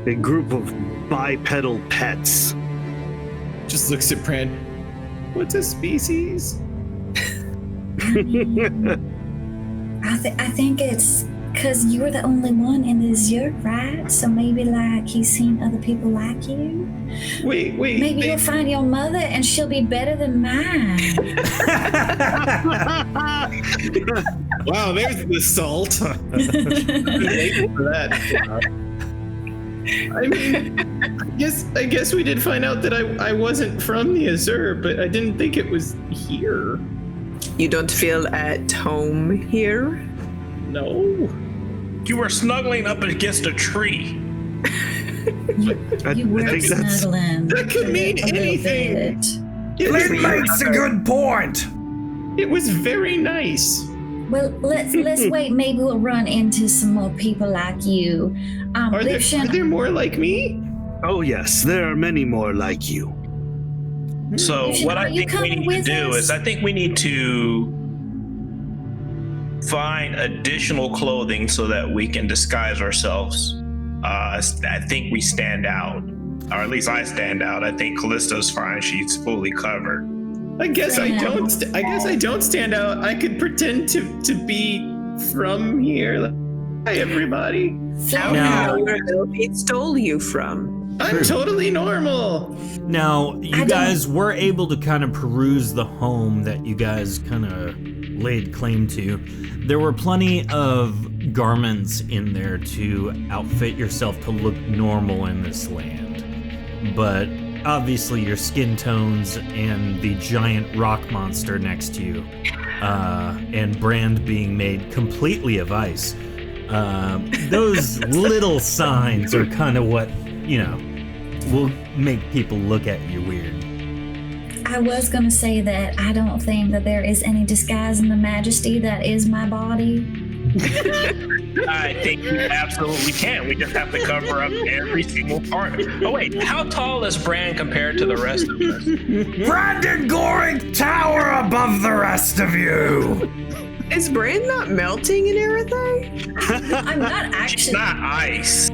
a group of bipedal pets. Just looks at Brand. What's a species? I think it's because you were the only one in this yurt, right? So maybe like he's seen other people like you. Wait. Maybe you'll find your mother and she'll be better than mine. Wow, there's the salt. For that. I mean, I guess we did find out that I wasn't from the Azure, but I didn't think it was here. You don't feel at home here? No. You were snuggling up against a tree. You were think that's- snuggling. That could mean a little anything. bit. Flynn makes a good point. It was very nice. Well, let's wait. Maybe we'll run into some more people like you. Are there more like me? Oh yes, there are many more like you. So Lucian, what are I you think we coming need to with do us? is I think we need to find additional clothing so that we can disguise ourselves. I think we stand out, or at least I stand out. I think Callisto's fine; she's fully covered. I guess I don't. I guess I don't stand out. I could pretend to be from here. Like, hi, everybody. Now, Where it stole you from? I'm totally normal. Now, you guys were able to kind of peruse the home that you guys kind of laid claim to. There were plenty of garments in there to outfit yourself to look normal in this land. But obviously your skin tones and the giant rock monster next to you, and Brand being made completely of ice, those little signs are kind of what, will make people look at you weird. I was going to say that I don't think that there is any disguise in the majesty that is my body. I think we absolutely can. We just have to cover up every single part. Oh wait, how tall is Bran compared to the rest of us? Brandon Goring tower above the rest of you. Is Bran not melting and everything? I'm not She's actually. not ice.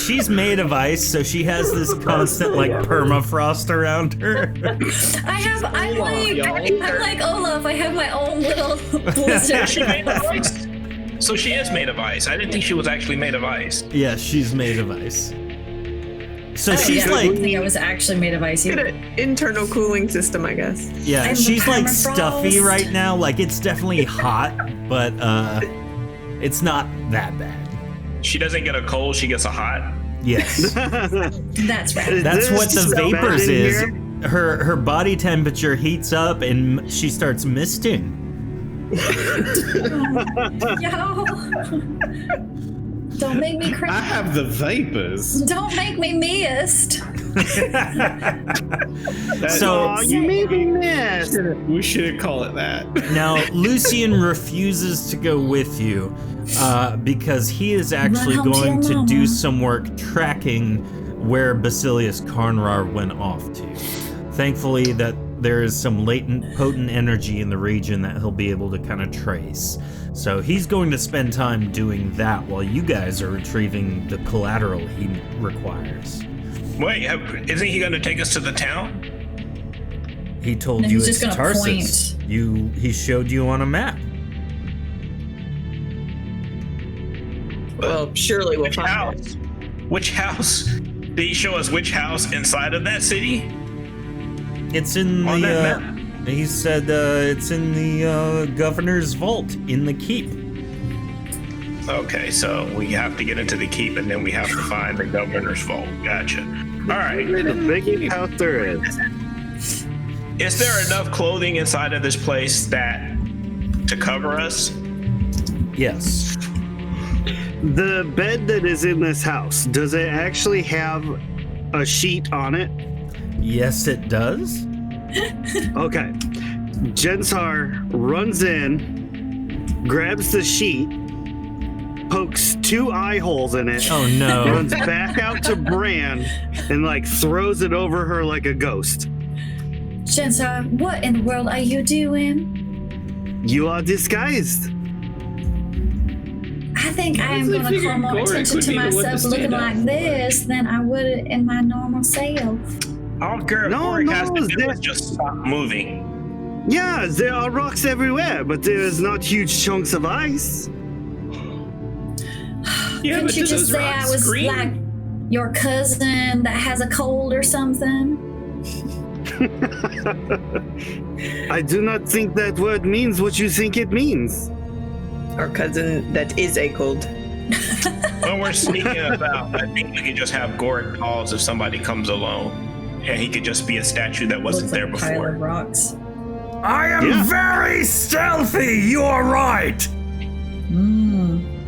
She's made of ice, so she has this constant like permafrost around her. I'm like Olaf. I have my own little blizzard. Is she made of ice? So she is made of ice. I didn't think she was actually made of ice. Yeah, she's made of ice. So I she's don't like, think I was actually made of ice. Get either. an internal cooling system, I guess. yeah, I'm she's like permafrost. stuffy right now. Like it's definitely hot, but it's not that bad. She doesn't get a cold, she gets a hot. Yes, That's right. that's what the so bad vapors in is. here. Her body temperature heats up and she starts misting. Yo. Don't make me I cry. have the vapors. Don't make me mist. So You made me miss. We shouldn't call it that. now Lucian refuses to go with you because he is actually Run home to going your to do mama. some work tracking where Basilius Karnrar went off to. Thankfully, that there is some latent, potent energy in the region that he'll be able to kind of trace. So he's going to spend time doing that while you guys are retrieving the collateral he requires. Wait, isn't he going to take us to the town? He told No, you he's it's just gonna Tarsus. He showed you on a map. Well, surely we'll Which find house? Which house? Did he show us which house inside of that city? It's in On the. that map? He said it's in the governor's vault in the keep. Okay, so we have to get into the keep, and then we have to find the governor's vault. Gotcha. All right. The biggest house there is. Is there enough clothing inside of this place to cover us? Yes. The bed that is in this house, does it actually have a sheet on it? Yes, it does. Okay. Jensar runs in, grabs the sheet, pokes 2 eye holes in it, Oh no. runs back out to Bran, and throws it over her like a ghost. Jensar, what in the world are you doing? You are disguised. I think I am Honestly, going to figured call more Gorik attention would to be the one to myself stand looking up like for this than I would in my normal self. All Gorik has to do is just stop moving. Yeah, there are rocks everywhere, but there is not huge chunks of ice. Yeah, Couldn't but you do just those say I rocks was scream? like your cousin that has a cold or something? I do not think that word means what you think it means. our cousin that is a cold. When we're sneaking about, I think we could just have Gorik pause if somebody comes alone, and he could just be a statue that wasn't Looks there like a pile before. of rocks. I am Yeah. very stealthy, you're right.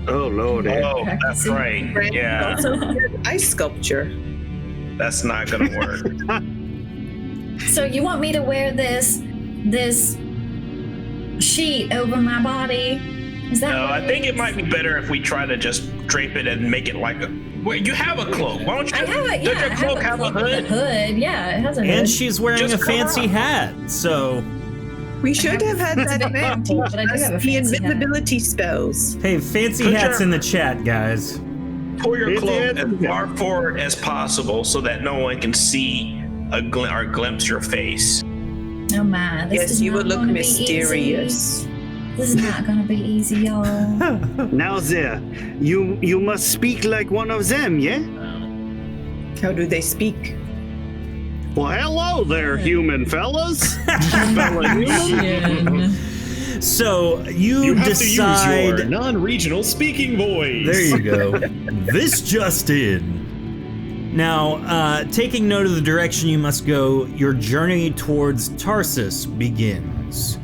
Oh, Lord. Oh, that's right. Bran Yeah, also did ice sculpture. that's not gonna work. So you want me to wear this sheet over my body? Is that? No, what I think it might be better if we try to just drape it and make it like a. Wait, you have a cloak. Why don't you? I have it. Does Yeah, your cloak have a cloak with hood? hood. Yeah, it has a hood. And she's wearing Just a cover fancy up. hat, so We should have had It's a that bit man teach comfortable, but I do us have a the fancy hat. invisibility spells. hey, fancy Put hats your- in the chat, guys. Pull your It cloak is. as far forward as possible so that no one can see or glimpse your face. Oh my, this Yes, is you not would look gonna be mysterious. easy. This is not gonna be easy, y'all. Now there, you must speak like one of them, yeah? How do they speak? Well, hello there, human fellas. Fella human. So you, You have decide. to use your non-regional speaking voice. There you go. This just in. Now, taking note of the direction you must go, your journey towards Tarsus begins.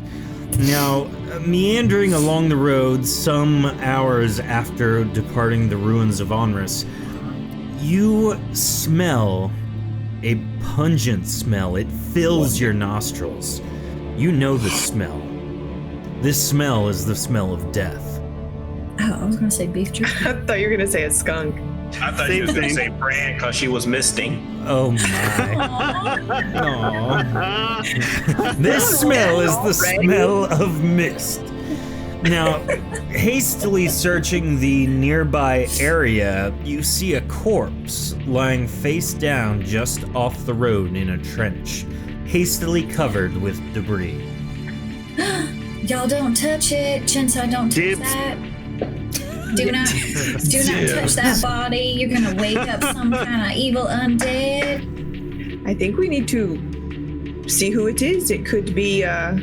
Now, meandering along the road some hours after departing the ruins of Onrus, you smell a pungent smell. It fills your nostrils. You know the smell. This smell is the smell of death. Oh, I was gonna say beef jerky. I thought you were gonna say a skunk. I thought Same you was going to thing. say Bran because she was misting. Oh my. Aw. This smell is the smell of mist. Now, hastily searching the nearby area, you see a corpse lying face down just off the road in a trench, hastily covered with debris. Y'all don't touch it. Chinsa, don't touch Dibs. that. Do not touch that body. You're gonna wake up some kind of evil undead. I think we need to see who it is. It could be I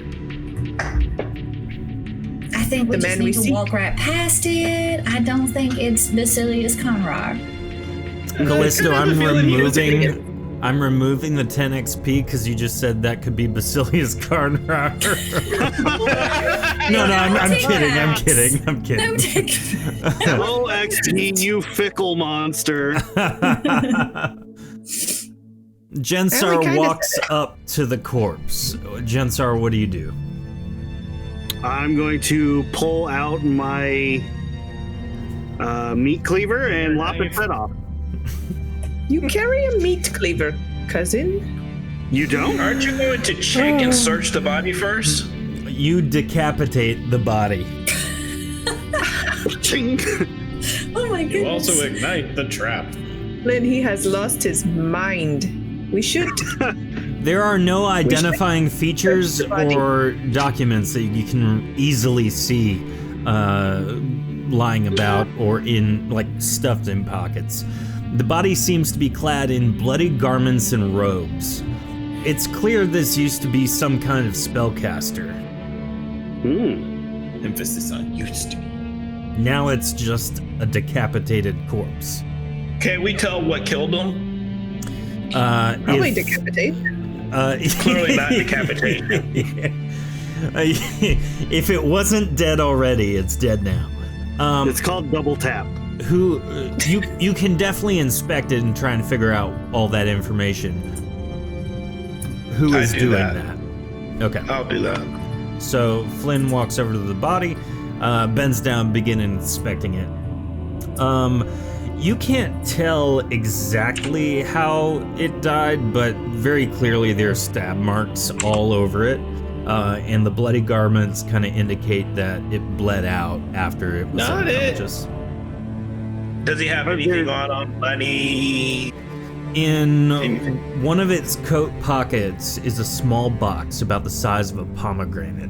think we The just man we need to seek. walk right past it. I don't think it's Basilius Karnrar. Callisto, I have a feeling he was I'm removing the 10 XP because you just said that could be Basilius Karnrar. no, I'm take kidding. I'm that. kidding. I'm No, kidding. take Oh, XP, you fickle monster. Jensar Well, we kinda walks up to the corpse. Jensar, what do you do? I'm going to pull out my meat cleaver and lop its head off. You carry a meat cleaver, cousin. You don't? Aren't you going to check and search the body first? You decapitate the body. Ching. Oh my You goodness. also ignite the trap. Flynn, he has lost his mind. We should. There are no identifying features search the body. or documents that you can easily see lying about or in, like, stuffed in pockets. The body seems to be clad in bloody garments and robes. It's clear this used to be some kind of spellcaster. Emphasis on used to be. Now it's just a decapitated corpse. Can we tell what killed him? Probably if- decapitate. Clearly not decapitation. If it wasn't dead already, it's dead now. It's called double tap. Who you can definitely inspect it and try and figure out all that information. Who I is do doing that. that? Okay. I'll do that. So Flynn walks over to the body, bends down, begin inspecting it. You can't tell exactly how it died, but very clearly there are stab marks all over it. And the bloody garments kind of indicate that it bled out after it was Not it. unconscious. Does he have anything on money? In one of its coat pockets is a small box about the size of a pomegranate.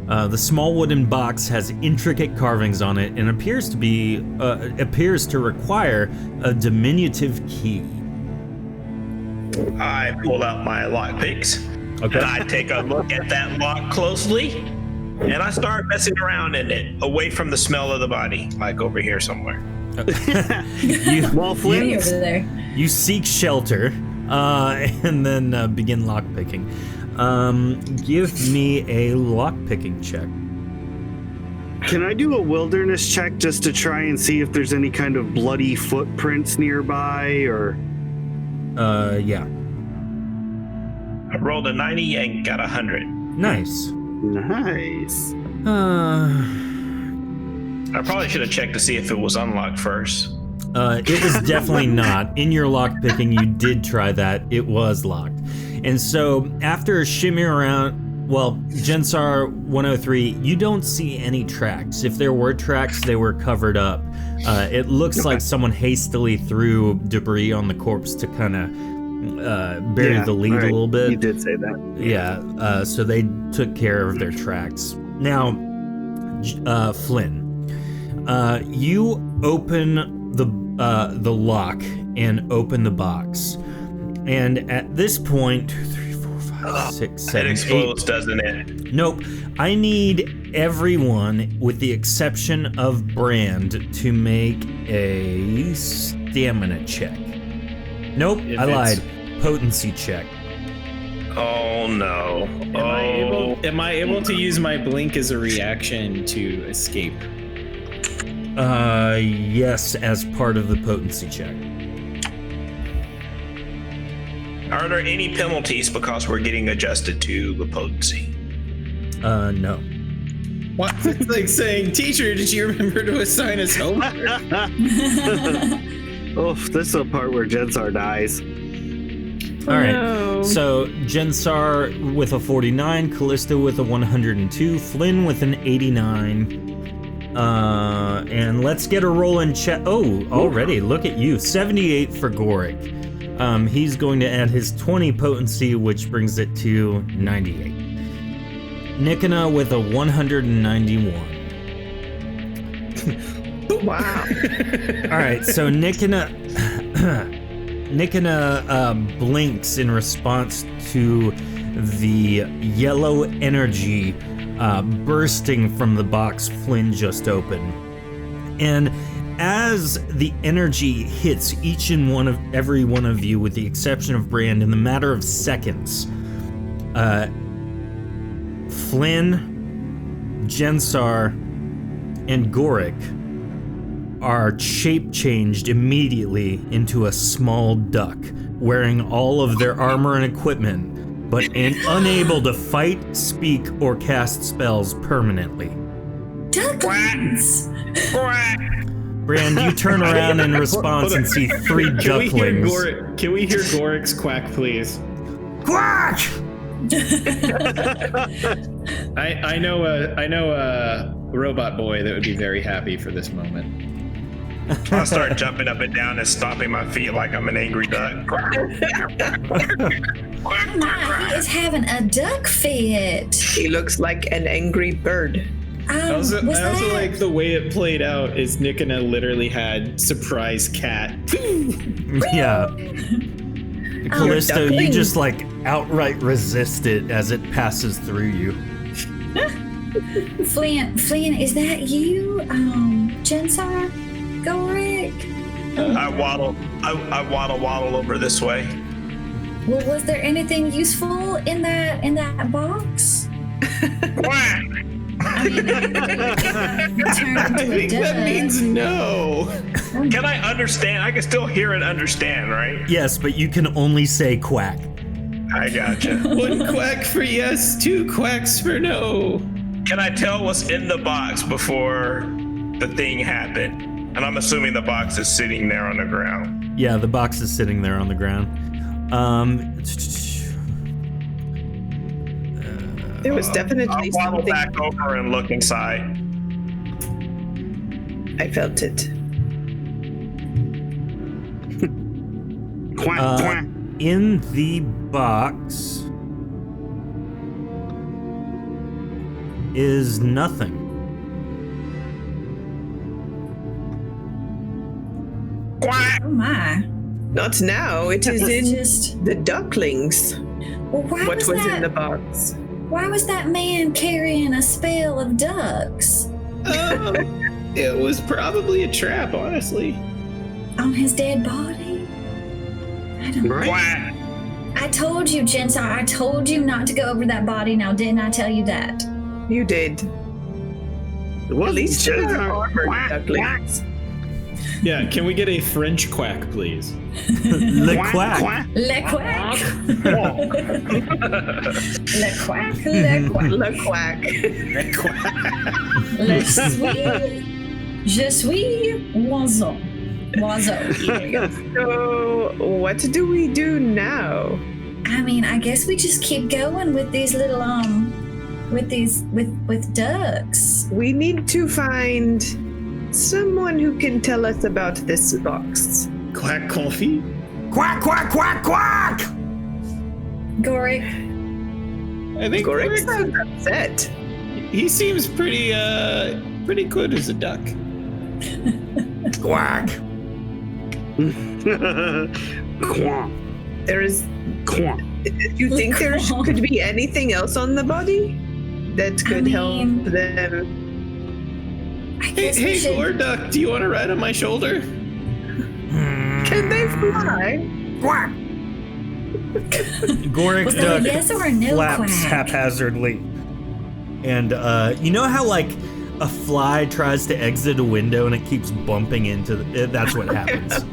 The small wooden box has intricate carvings on it and appears to require a diminutive key. I pull out my lockpicks. Okay. And I take a look at that lock closely. And I start messing around in it, away from the smell of the body, like over here somewhere. While Flynn, Hey, over there. You seek shelter, and then begin lockpicking. Give me a lockpicking check. can I do a wilderness check just to try and see if there's any kind of bloody footprints nearby, or? Yeah. I rolled a 90 and got 100. Nice. Nice. I probably should have checked to see if it was unlocked first. It was definitely not. In your lockpicking, you did try that. It was locked. And so, after shimmying around, well, Gensar 103, you don't see any tracks. If there were tracks, they were covered up. It looks like someone hastily threw debris on the corpse to kind of bury the lead right. a little bit. You did say that. Yeah, so they took care of their tracks. Now, Flynn, you open the lock and open the box. And at this point, 2, 3, 4, 5, 6, 7, It 8. explodes, doesn't it? Nope. I need everyone, with the exception of Brand, to make a stamina check. Nope, If I it's- lied. Potency check. Oh no. Am I able to use my blink as a reaction to escape? Yes, as part of the potency check. Are there any penalties because we're getting adjusted to the potency? No. What? It's like saying, teacher, did you remember to assign us homework? Oof, this is the part where Jensar dies. All right. No. So Gensar with a 49, Callista with a 102, Flynn with an 89. And let's get a roll in check. Oh, already, look at you. 78 for Gorik. He's going to add his 20 potency, which brings it to 98. Nikana with a 191. Wow. All right, so Nikana blinks in response to the yellow energy bursting from the box Flynn just opened. And as the energy hits each and every one of you, with the exception of Brand, in the matter of seconds, Flynn, Gensar, and Gorik are shape changed immediately into a small duck, wearing all of their armor and equipment, but unable to fight, speak, or cast spells permanently. Ducklings! Brand, you turn around in response and see 3 ducklings. Can we hear Gorik's quack, please? Quack! I know a robot boy that would be very happy for this moment. I'll start jumping up and down and stomping my feet like I'm an angry duck. Oh my, he is having a duck fit. He looks like an angry bird. I also like the way it played out is Nikona literally had surprise cat. Yeah. Callisto, you duckling. just like outright resist it as it passes through you. Flint, is that you? Jensar? Gorik? I waddle over this way. Well, was there anything useful in that box? Quack! I mean, turned I into a think that duck. means no. Can I understand? I can still hear and understand, right? Yes, but you can only say quack. I gotcha. 1 quack for yes, 2 quacks for no. Can I tell what's in the box before the thing happened? And I'm assuming the box is sitting there on the ground. Yeah, the box is sitting there on the ground. There was I'll definitely waddle something. back over and look inside. I felt it. Quack, quack. In the box is nothing. Quack! Oh my. Not now. It is in Just. the ducklings. Well, why What was was that? in the box? Why was that man carrying a spell of ducks It was probably a trap, honestly. on his dead body? I don't. Right? Quack! I told you, Jensar. I told you not to go over that body. Now, didn't I tell you that? You did. It wasn't At least they're Jedi. armored Quack, ducklings. Yeah, can we get a French quack, please? Le quack, quack. quack. Le quack. Le quack. Le quack. Le quack. Le suis. Je suis oiseau. Oiseau. So, what do we do now? I mean, I guess we just keep going with these little with ducks. We need to find someone who can tell us about this box. Quack coffee? Quack, quack, quack, quack! Gorik. I think Gorik Gorik, sounds upset. he seems pretty good as a duck. Quack! Quack, There is. quack. You think there could be anything else on the body that could help mean- them? I Hey, guess we hey, should. Gorduck, do you want to ride on my shoulder? Can they fly? Quack! Gorik Was that a duck yes or a no flaps quack? haphazardly. And you know how like a fly tries to exit a window and it keeps bumping into that's what happens.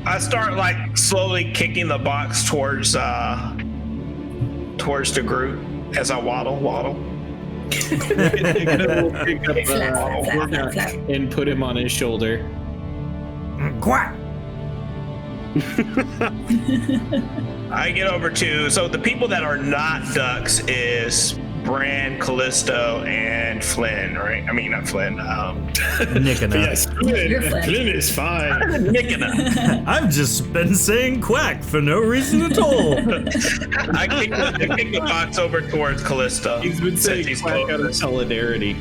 I start like slowly kicking the box towards the group as I waddle. Nikona will pick up Flap, flap, flap, flap, flap. and put him on his shoulder. Quack! I get over to so the people that are not ducks is Bran, Callisto, and Flynn, right? I mean not Flynn. Nikona. Yes, You're Flynn. Flynn. Flynn is fine. Nikona. I've just been saying quack for no reason at all. I kick the box over towards Callisto. He's been since saying he's quack out of closest. solidarity.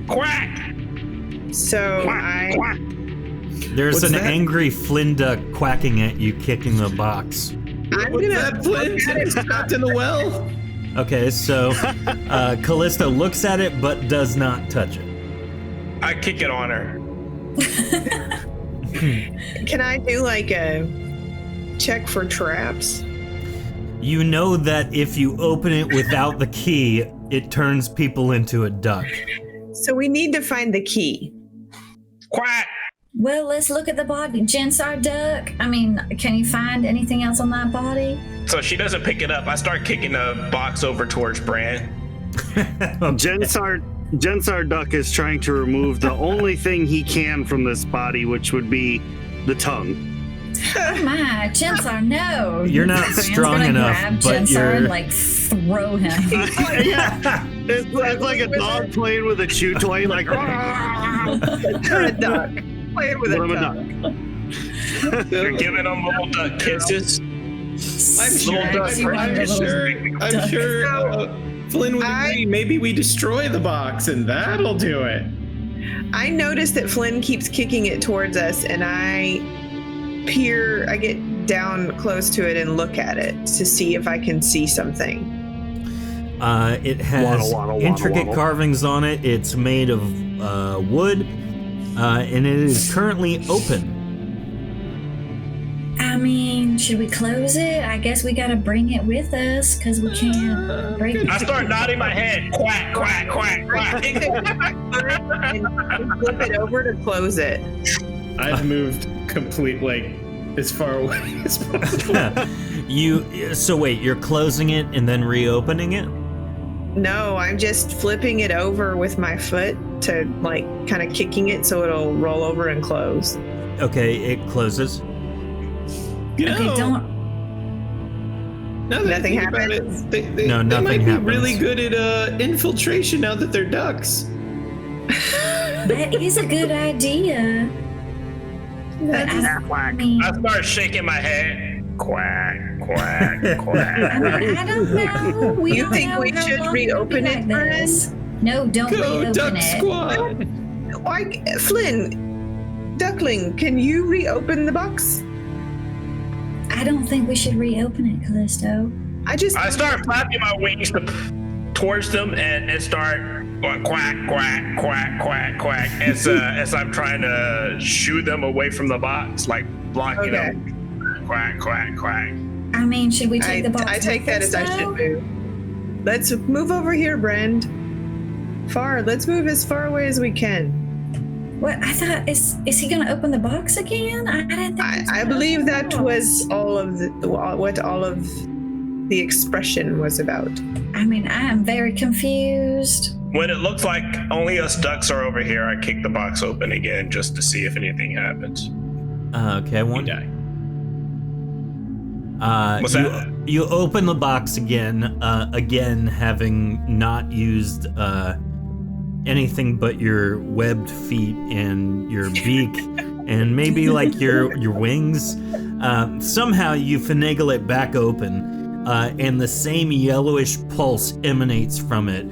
Quack! So Quack, I. quack. There's What's an that? angry Flynn duck quacking at you, kicking the box. I'm What's gonna that, Flynn? It's trapped in the well. Okay, so Callisto looks at it but does not touch it. I kick it on her. Can I do like a check for traps? You know that if you open it without the key, it turns people into a duck. So we need to find the key. Quack! Well, let's look at the body. Jensar duck. I mean, can you find anything else on that body? So she doesn't pick it up. I start kicking the box over towards Bran. Jensar Duck is trying to remove the only thing he can from this body, which would be the tongue. Oh my, Jensar, no! You're not Fran's strong gonna enough, grab but Jensar you're- and like throw him. It's like a dog playing with a chew toy, like. You're a duck. Playing with a duck. You're giving them little duck kisses. I'm sure Flynn would agree. Maybe we destroy the box and that'll do it. I notice that Flynn keeps kicking it towards us, and I get down close to it and look at it to see if I can see something. It has intricate carvings on it. It's made of wood, and it is currently open. I mean, should we close it? I guess we gotta bring it with us because we can't break it. I start nodding my head. Quack, quack, quack, quack. and flip it over to close it. I've moved completely as far away as possible. So wait, you're closing it and then reopening it? No, I'm just flipping it over with my foot to like kind of kicking it so it'll roll over and close. Okay, it closes. Okay, don't. Nothing happens. They nothing might happens. be really good at infiltration now that they're ducks. That is a good idea. But I mean, I start shaking my head. Quack, quack, quack. I don't know. We You don't think know we how should long reopen it'll be it, like this. No, don't Go reopen Duck it. Squad! Why, Flynn, Duckling, can you reopen the box? I don't think we should reopen it, Callisto. I start flapping my wings towards them and start going quack, quack, quack, quack, quack as I'm trying to shoo them away from the box, like blocking them. Quack, quack, quack. I mean, should we take the box? I take with that us, as I though? should move. Let's move over here, Brand. Let's move as far away as we can. What? I thought, is he gonna open the box again? I didn't think. I believe that was all of what all of the expression was about. I mean, I am very confused. When it looks like only us ducks are over here, I kick the box open again just to see if anything happens. Okay, one die. What's that? You open the box again, again having not used anything but your webbed feet and your beak and maybe like your wings. Somehow you finagle it back open, and the same yellowish pulse emanates from it.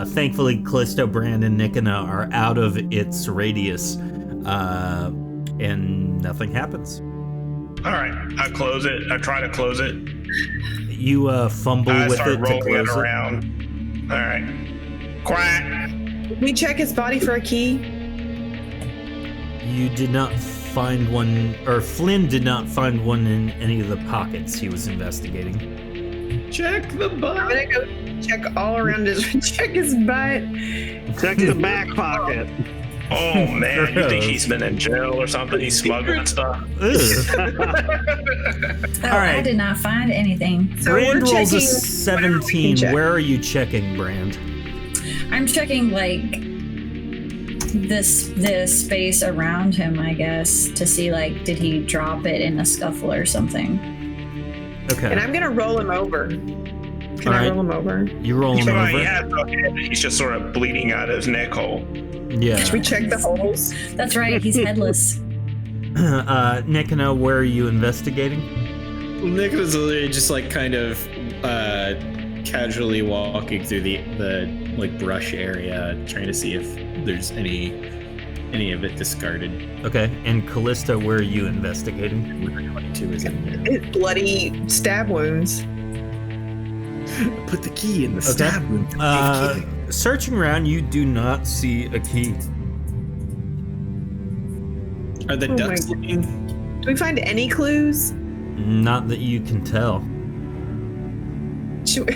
Thankfully, Callisto, Brand, and Nikona are out of its radius, and nothing happens. All right, I close it. I try to close it. You fumble I with start it to rolling close it it. around. All right, quack. Did we check his body for a key? You did not find one, or Flynn did not find one in any of the pockets he was investigating. Check the I'm butt. gonna go check all around check his butt. Check his back pocket. Oh man, you think he's been in jail or something? He's smuggling stuff. Oh, All right. I did not find anything. So Brand we're rolls a checking 17. check. Where are you checking, Brand? I'm checking like this space around him, I guess, to see like did he drop it in a scuffle or something. Okay. And I'm gonna roll him over. Can All I right. roll him over? You roll him Oh, over. yeah, okay. He's just sort of bleeding out his neck hole. Yeah. Should we check the holes? That's right, he's headless. Nikona, where are you investigating? Nick was literally just like kind of casually walking through the like brush area, trying to see if there's any of it discarded. Okay. And Callisto, where are you investigating? 22 is in there. His bloody stab wounds. Put the key in the Okay. stab wound. Searching around, you do not see a key. Are the Oh ducks my looking? Do we find any clues? Not that you can tell.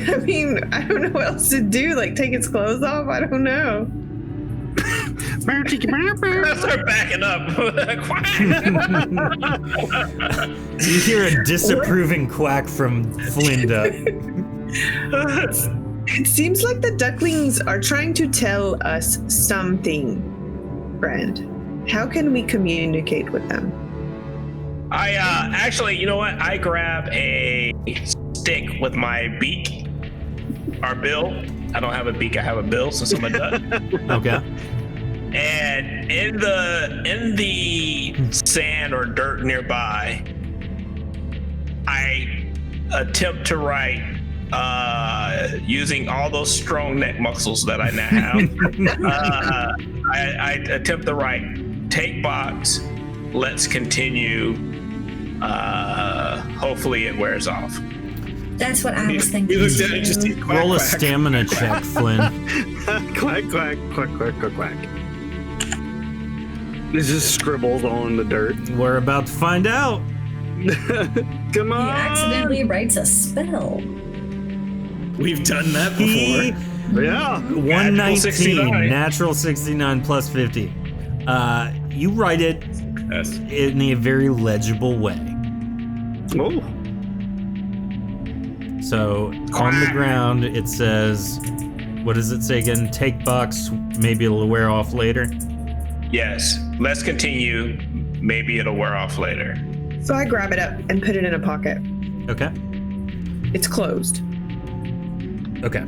I mean, I don't know what else to do. Like take his clothes off? I don't know. I start backing up. You hear a disapproving quack from Flinda. It seems like the ducklings are trying to tell us something, friend. How can we communicate with them? I actually, you know what? I grab a stick with my beak or bill. I don't have a beak, I have a bill since I'm a duck. Okay. And in the sand or dirt nearby, I attempt to write using all those strong neck muscles that I now have. I attempt to write, take box, let's continue. Hopefully it wears off. That's what I was thinking. He looked at it, just too. quack, Roll a quack. stamina check, Flynn. Quack, quack, quack, quack, quack, quack. This is scribbled on the dirt. We're about to find out. Come He on! accidentally writes a spell. We've done that He before. Yeah. 119, 69. natural 69 plus 50. You write it Yes. in a very legible way. Oh. So on the ground it says, what does it say again? Take box, maybe it'll wear off later. Yes, let's continue. Maybe it'll wear off later. So I grab it up and put it in a pocket. Okay. It's closed. Okay.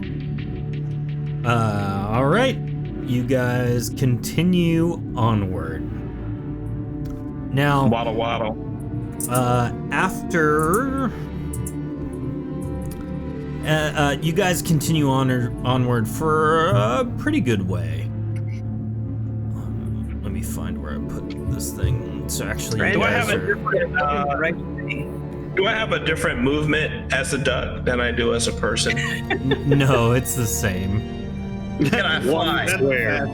All right. You guys continue onward. Now, Waddle waddle. after you guys continue onward for a pretty good way. Let me find where I put this thing. So actually, you Do I guys have a are. different? Do I have a different movement as a duck than I do as a person? No, it's the same. Can I fly? Square.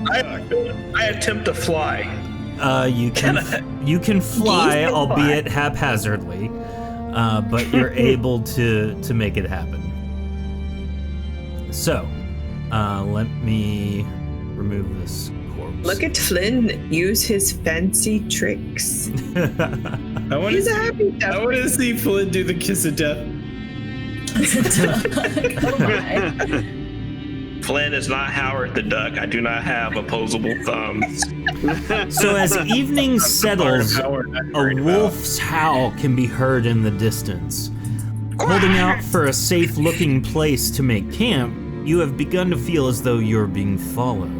I attempt to fly. You can fly, Geese can albeit haphazardly, but you're able to make it happen. So, let me remove this corpse. Look at Flynn use his fancy tricks. I want He's a to. happy I duck. want to see Flynn do the kiss of death. Oh my. Flynn is not Howard the Duck. I do not have opposable thumbs. So as evening settles, Howard, I'm a worried about. wolf's howl can be heard in the distance. Holding out for a safe-looking place to make camp, you have begun to feel as though you're being followed,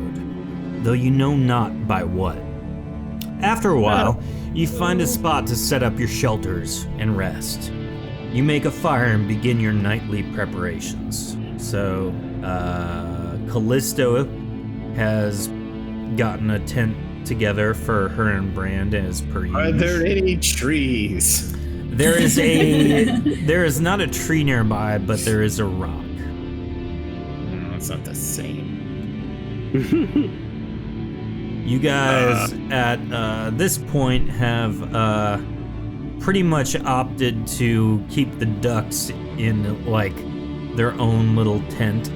though you know not by what. After a while, you find a spot to set up your shelters and rest. You make a fire and begin your nightly preparations. So, Callisto has gotten a tent together for her and Brand as per usual. Are there any trees? There is not a tree nearby, but there is a rock. No, it's not the same. You guys at this point have pretty much opted to keep the ducks in like their own little tent.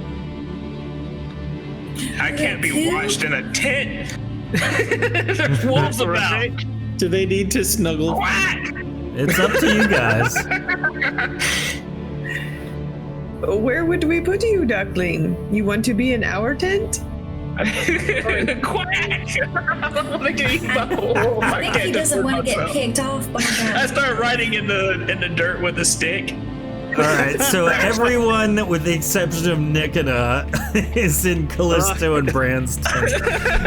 I can't be watched in a tent. There's wolves about. Do they need to snuggle? Quack! It's up to you guys. Where would we put you, duckling? You want to be in our tent? Quack! I don't want to get eaten by a wolf. I think he can't doesn't defend want to get myself. picked off by I that. start writing in the dirt with a stick. All right, so everyone, with the exception of Nikita, is in Callisto and Brand's tent,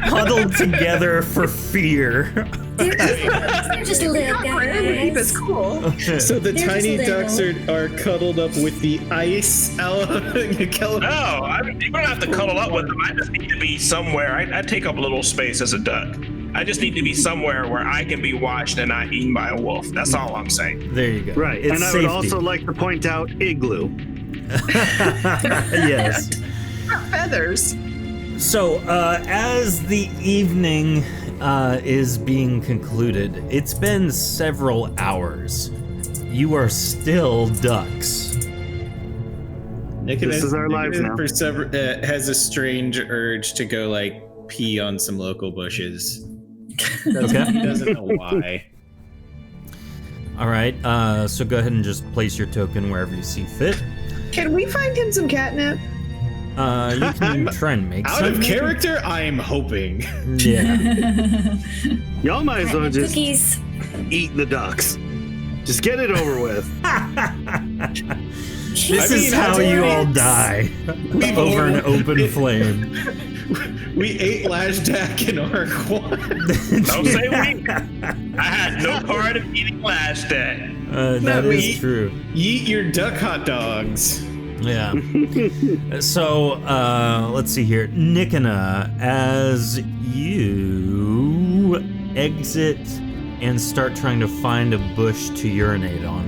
huddled together for fear. They're just little Leave guys. is cool. So the They're just tiny little. ducks are cuddled up with the ice. No, you don't have to cuddle up with them. I just need to be somewhere. I take up a little space as a duck. I just need to be somewhere where I can be watched and not eaten by a wolf. That's all I'm saying. There you go. Right. It's And I safety. would also like to point out igloo. Yes. Feathers. So, as the evening is being concluded, it's been several hours. You are still ducks. Nicholas, This is our lives now. has a strange urge to go like pee on some local bushes. Okay. He doesn't know why. All right. So go ahead and just place your token wherever you see fit. Can we find him some catnip? You can try and make Out some. of character, I am hoping. Yeah. Y'all might as well just Cookies. eat the ducks. Just get it over with. This is how you all die. Over an open flame. We ate Lashdak and Arquan. Don't say we. I had no part of eating Lashdak. That we is eat- true. Eat your duck hot dogs. Yeah. So, let's see here. Nikana, as you exit and start trying to find a bush to urinate on,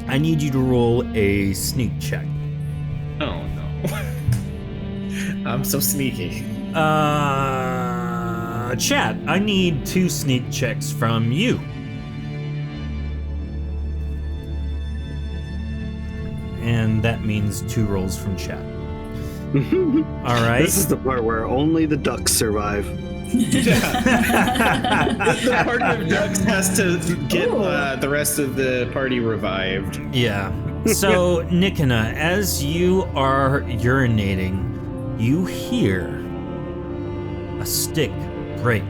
I need you to roll a sneak check. Oh no. I'm so sneaky. Chat, I need 2 sneak checks from you. And that means 2 rolls from chat. All right. This is the part where only the ducks survive. The party of ducks has to get the rest of the party revived. Yeah. So, Nikana, as you are urinating, you hear a stick break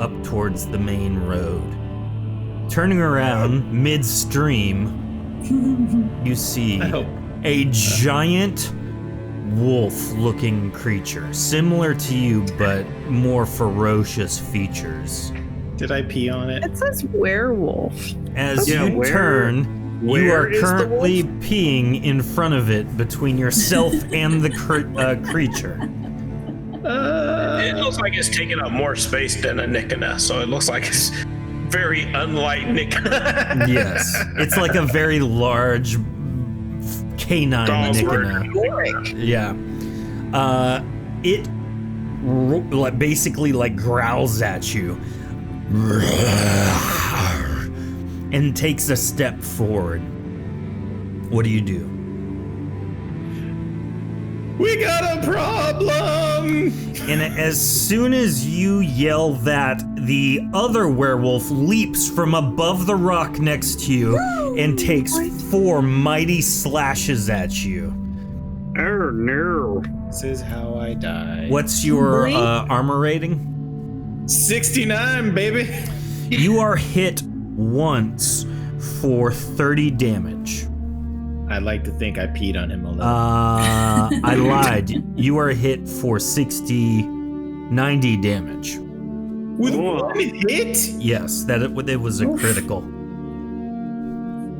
up towards the main road. Turning around midstream, you see I hope. a giant wolf-looking creature, similar to you but more ferocious features. Did I pee on it? It says werewolf. As Yeah, you where- turn, you where are is the currently wolf? peeing in front of it between yourself and the creature. It looks like it's taking up more space than a Nikana, so it looks like it's very unlike Nikana. Yes, it's like a very large canine Dog's Nikana. Yeah. It basically like growls at you and takes a step forward. What do you do? We got a problem! And as soon as you yell that, the other werewolf leaps from above the rock next to you and takes 4 mighty slashes at you. Oh no. This is how I die. What's your Really? armor rating? 69, baby! You are hit once for 30 damage. I'd like to think I peed on him a little. I lied. You are hit for 90 damage. With Whoa. 1 hit? Yes, it was a critical.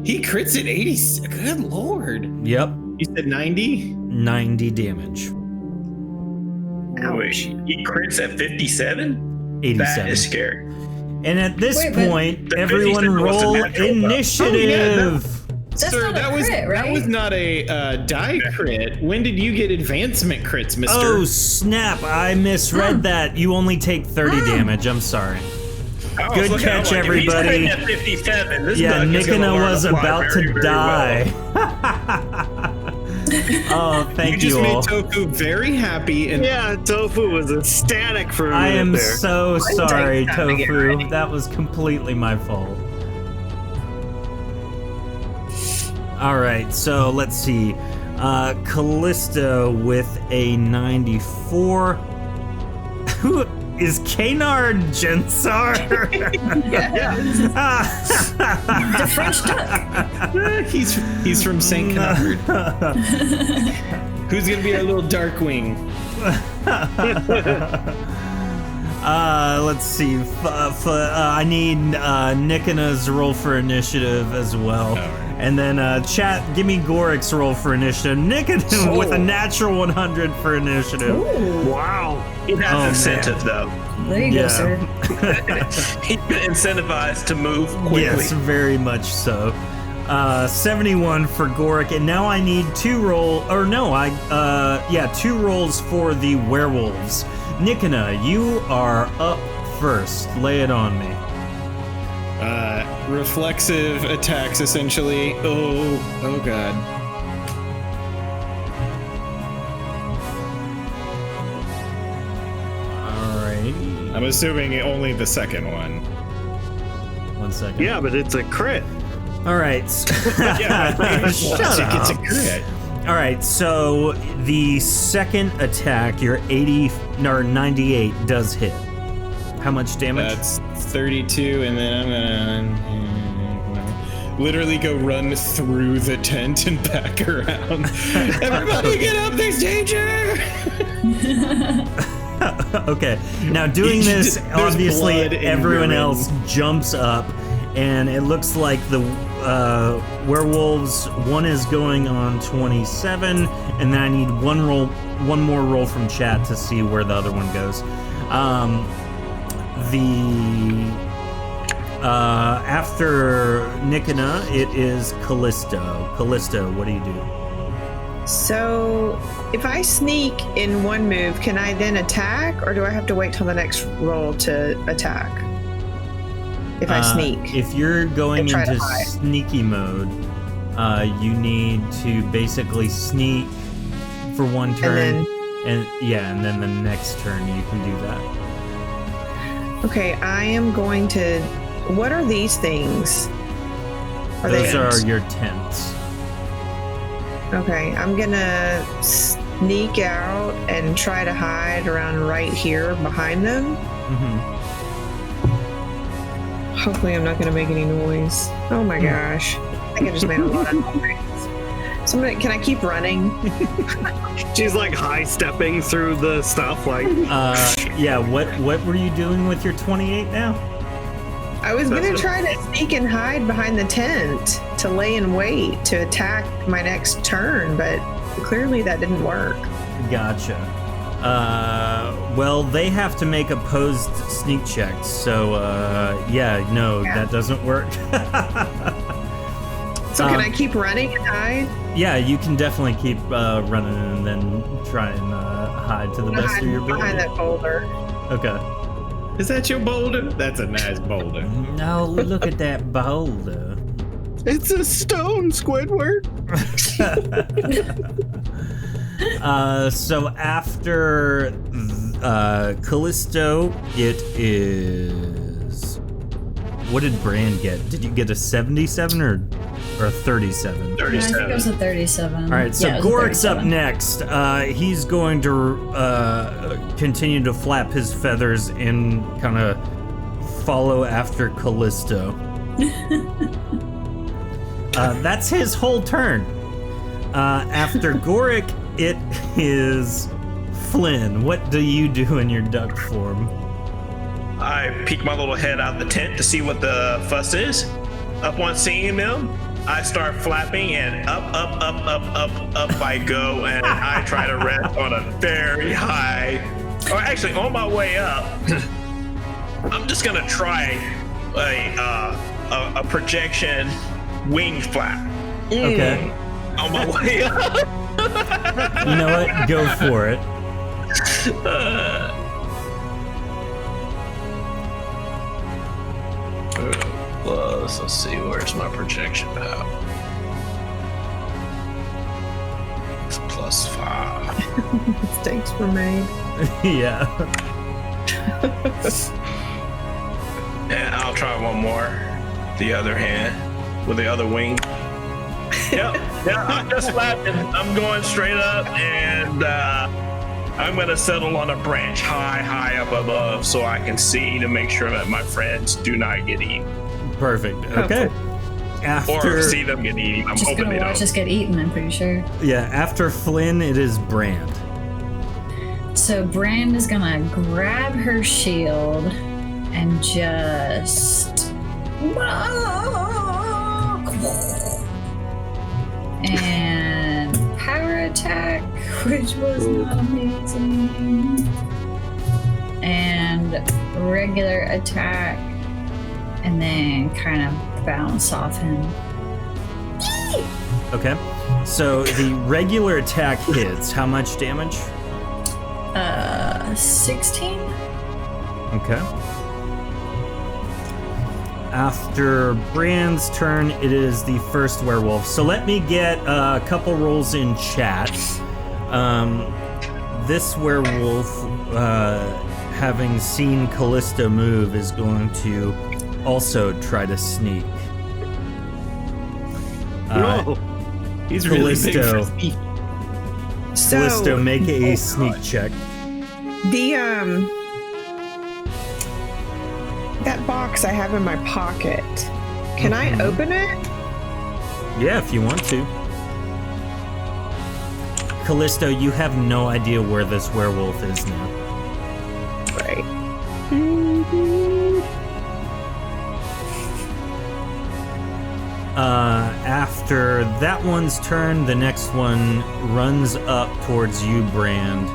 He crits at 80. Good lord. Yep, You said 90? 90 damage. Wait, he crits at 57? 87. That is scary. And at this Wait, but- point, The everyone 57 was the roll natural, though. initiative. That's Sir, not a that was crit, that right? was not a die crit. When did you get advancement crits, mister? Oh, snap. I misread that. You only take 30 damage. I'm sorry. I was Good looking, I'm catch, like, if he's everybody. critting at 57. This Yeah, duck is gonna Nikana learn was to fly about very, to very die. well. Oh, You thank just you made all. Tofu very happy and Yeah, Tofu was ecstatic for a I minute am there. so sorry, time to get Tofu. ready. That was completely my fault. All right, so let's see. Callista with a 94. Who is Karnrar Mistakes? The French duck. he's from St. Cuthbert. Who's gonna be our little Darkwing? Let's see. I need Nikana's roll for initiative as well. And then chat, give me Gorik's roll for initiative. Nikana with a natural 100 for initiative. Wow. He has Oh, incentive, though. There you go, sir. He's been incentivized to move quickly. Yes, very much so. 71 for Gorik, and now I need 2 rolls for the werewolves. Nikana, you are up first. Lay it on me. Reflexive attacks, essentially. Oh god. Alrighty. I'm assuming only the second one. 1 second. Yeah, but it's a crit. All right. Shut up. It's a crit. All right, so the second attack, your 80 or 98 does hit. How much damage? That's 32, and then I'm gonna literally go run through the tent and back around. Everybody get up, there's danger! Okay, now doing this, There's obviously blood in everyone urine. else jumps up, and it looks like the werewolves, one is going on 27, and then I need one more roll from chat to see where the other one goes. After Nikina, it is Callisto. Callisto, what do you do? So, if I sneak in one move, can I then attack, or do I have to wait till the next roll to attack? If I sneak. If you're going And try to into hide. sneaky mode, you need to basically sneak for one turn, and then the next turn you can do that. Okay, I am going to. What are these things? Those they? are your tents. Okay, I'm gonna sneak out and try to hide around right here behind them. Mm-hmm. Hopefully, I'm not gonna make any noise. Oh my gosh, I think I just made a lot of noise. Somebody, can I keep running? She's like high stepping through the stuff, like. Yeah. What were you doing with your 28 now? I was gonna try to sneak and hide behind the tent to lay in wait to attack my next turn, but clearly that didn't work. Gotcha. Well, they have to make opposed sneak checks, so that doesn't work. So can I keep running and hide? Yeah, you can definitely keep running and then try and hide to the best of your ability. Behind that boulder. Okay. Is that your boulder? That's a nice boulder. No, look at that boulder. It's a stone, Squidward. So after Callisto, it is. What did Brand get? Did you get a 77 or a 37? I think it was a 37. All right, so Yeah, it was a Gorik's up 37. next. He's going to continue to flap his feathers and kind of follow after Callisto. That's his whole turn. After Gorik, it is Flynn. What do you do in your duck form? I peek my little head out the tent to see what the fuss is. Upon seeing them, I start flapping, and up I go, and I try to rest on a very high, or actually on my way up. I'm just gonna try a projection wing flap Okay. on my way up. You know what? Go for it. Plus, let's see, where's my projection at? It's +5. Mistakes were made. Yeah. And I'll try one more. The other hand with the other wing. Yep. Yeah, I'm just flapping. I'm going straight up, and I'm gonna settle on a branch high up above so I can see to make sure that my friends do not get eaten. Perfect. Okay. Or After see them get eaten. I'm Just hoping gonna they watch don't. us get eaten, I'm pretty sure. after Flynn, it is Brand. So Brand is gonna grab her shield and just and power attack, which was not amazing, and regular attack, and then kind of bounce off him. Okay. So the regular attack hits. How much damage? 16. Okay. After Brand's turn, it is the first werewolf. So let me get a couple rolls in chat. This werewolf, having seen Callisto move, is going to also try to sneak. No. He's really big for Callisto. sneaky. So Callisto, make a sneak check. the that box I have in my pocket. Can I open it? Yeah, if you want to. Callisto, you have no idea where this werewolf is now. Right. After that one's turn, the next one runs up towards you, Brand,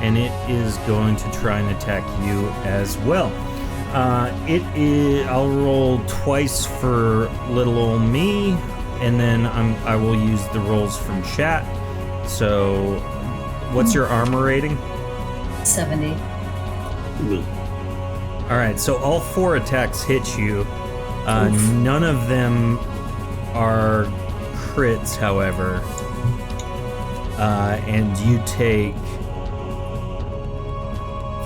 and it is going to try and attack you as well. I'll roll twice for little ol' me, and then I will use the rolls from chat. So, what's your armor rating? 70. All right, so all 4 attacks hit you. None of them are crits, however. And you take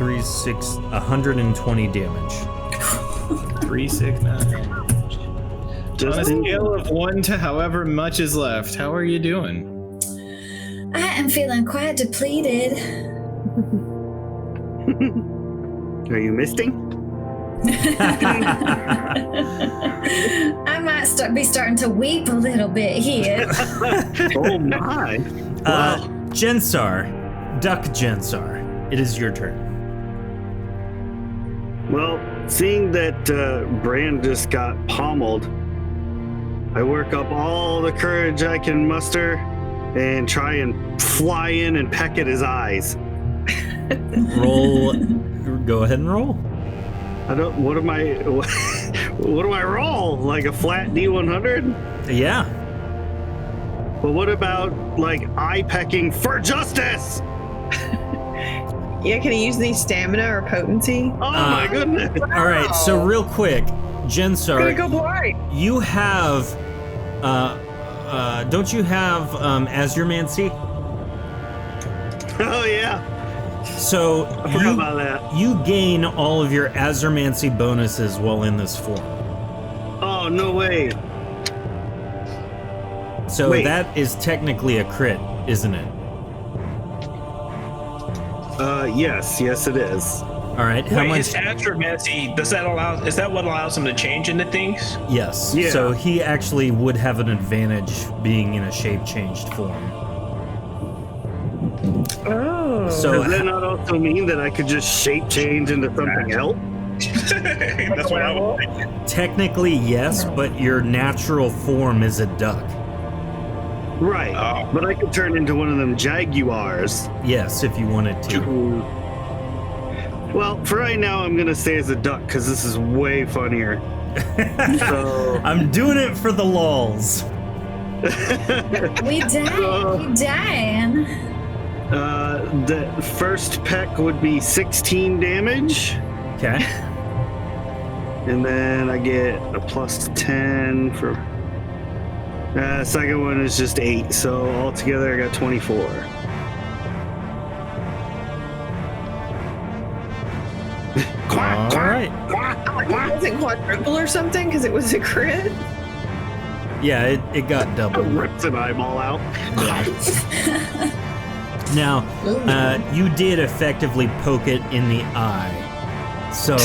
120 damage. 369. On a scale of 1 to however much is left, how are you doing? I am feeling quite depleted. Are you misting? I might be starting to weep a little bit here. Oh my. Jensar, Duck Jensar, it is your turn. Well, seeing that Brand just got pommeled, I work up all the courage I can muster and try and fly in and peck at his eyes. Roll. Go ahead and roll. What do I roll? Like a flat D100? Yeah. But what about like eye pecking for justice? Yeah, can he use any stamina or potency? Oh my goodness. All right, so real quick, Jensar, I'm gonna go blind. you have, don't you have Azurmancy? Oh yeah. So I forgot about that. you gain all of your Azurmancy bonuses while in this form. Oh no way. So Wait. that is technically a crit, isn't it? Yes it is. All right, how Wait, much? his astromancy, is that what allows him to change into things? Yes. Yeah. So he actually would have an advantage being in a shape-changed form. Oh. So Does that not also mean that I could just shape change into something else? That's what I would think. technically yes, but your natural form is a duck. Right. Oh. But I could turn into one of them jaguars. Yes, if you wanted to. Well, for right now, I'm gonna stay as a duck because this is way funnier. So I'm doing it for the lulz. We dying. the first peck would be 16 damage, Okay. and then I get a plus 10 for. Second one is just 8, so altogether I got 24. All right. Was it quadruple or something? Because it was a crit? Yeah, it got doubled. Rips an eyeball out. Now, you did effectively poke it in the eye. So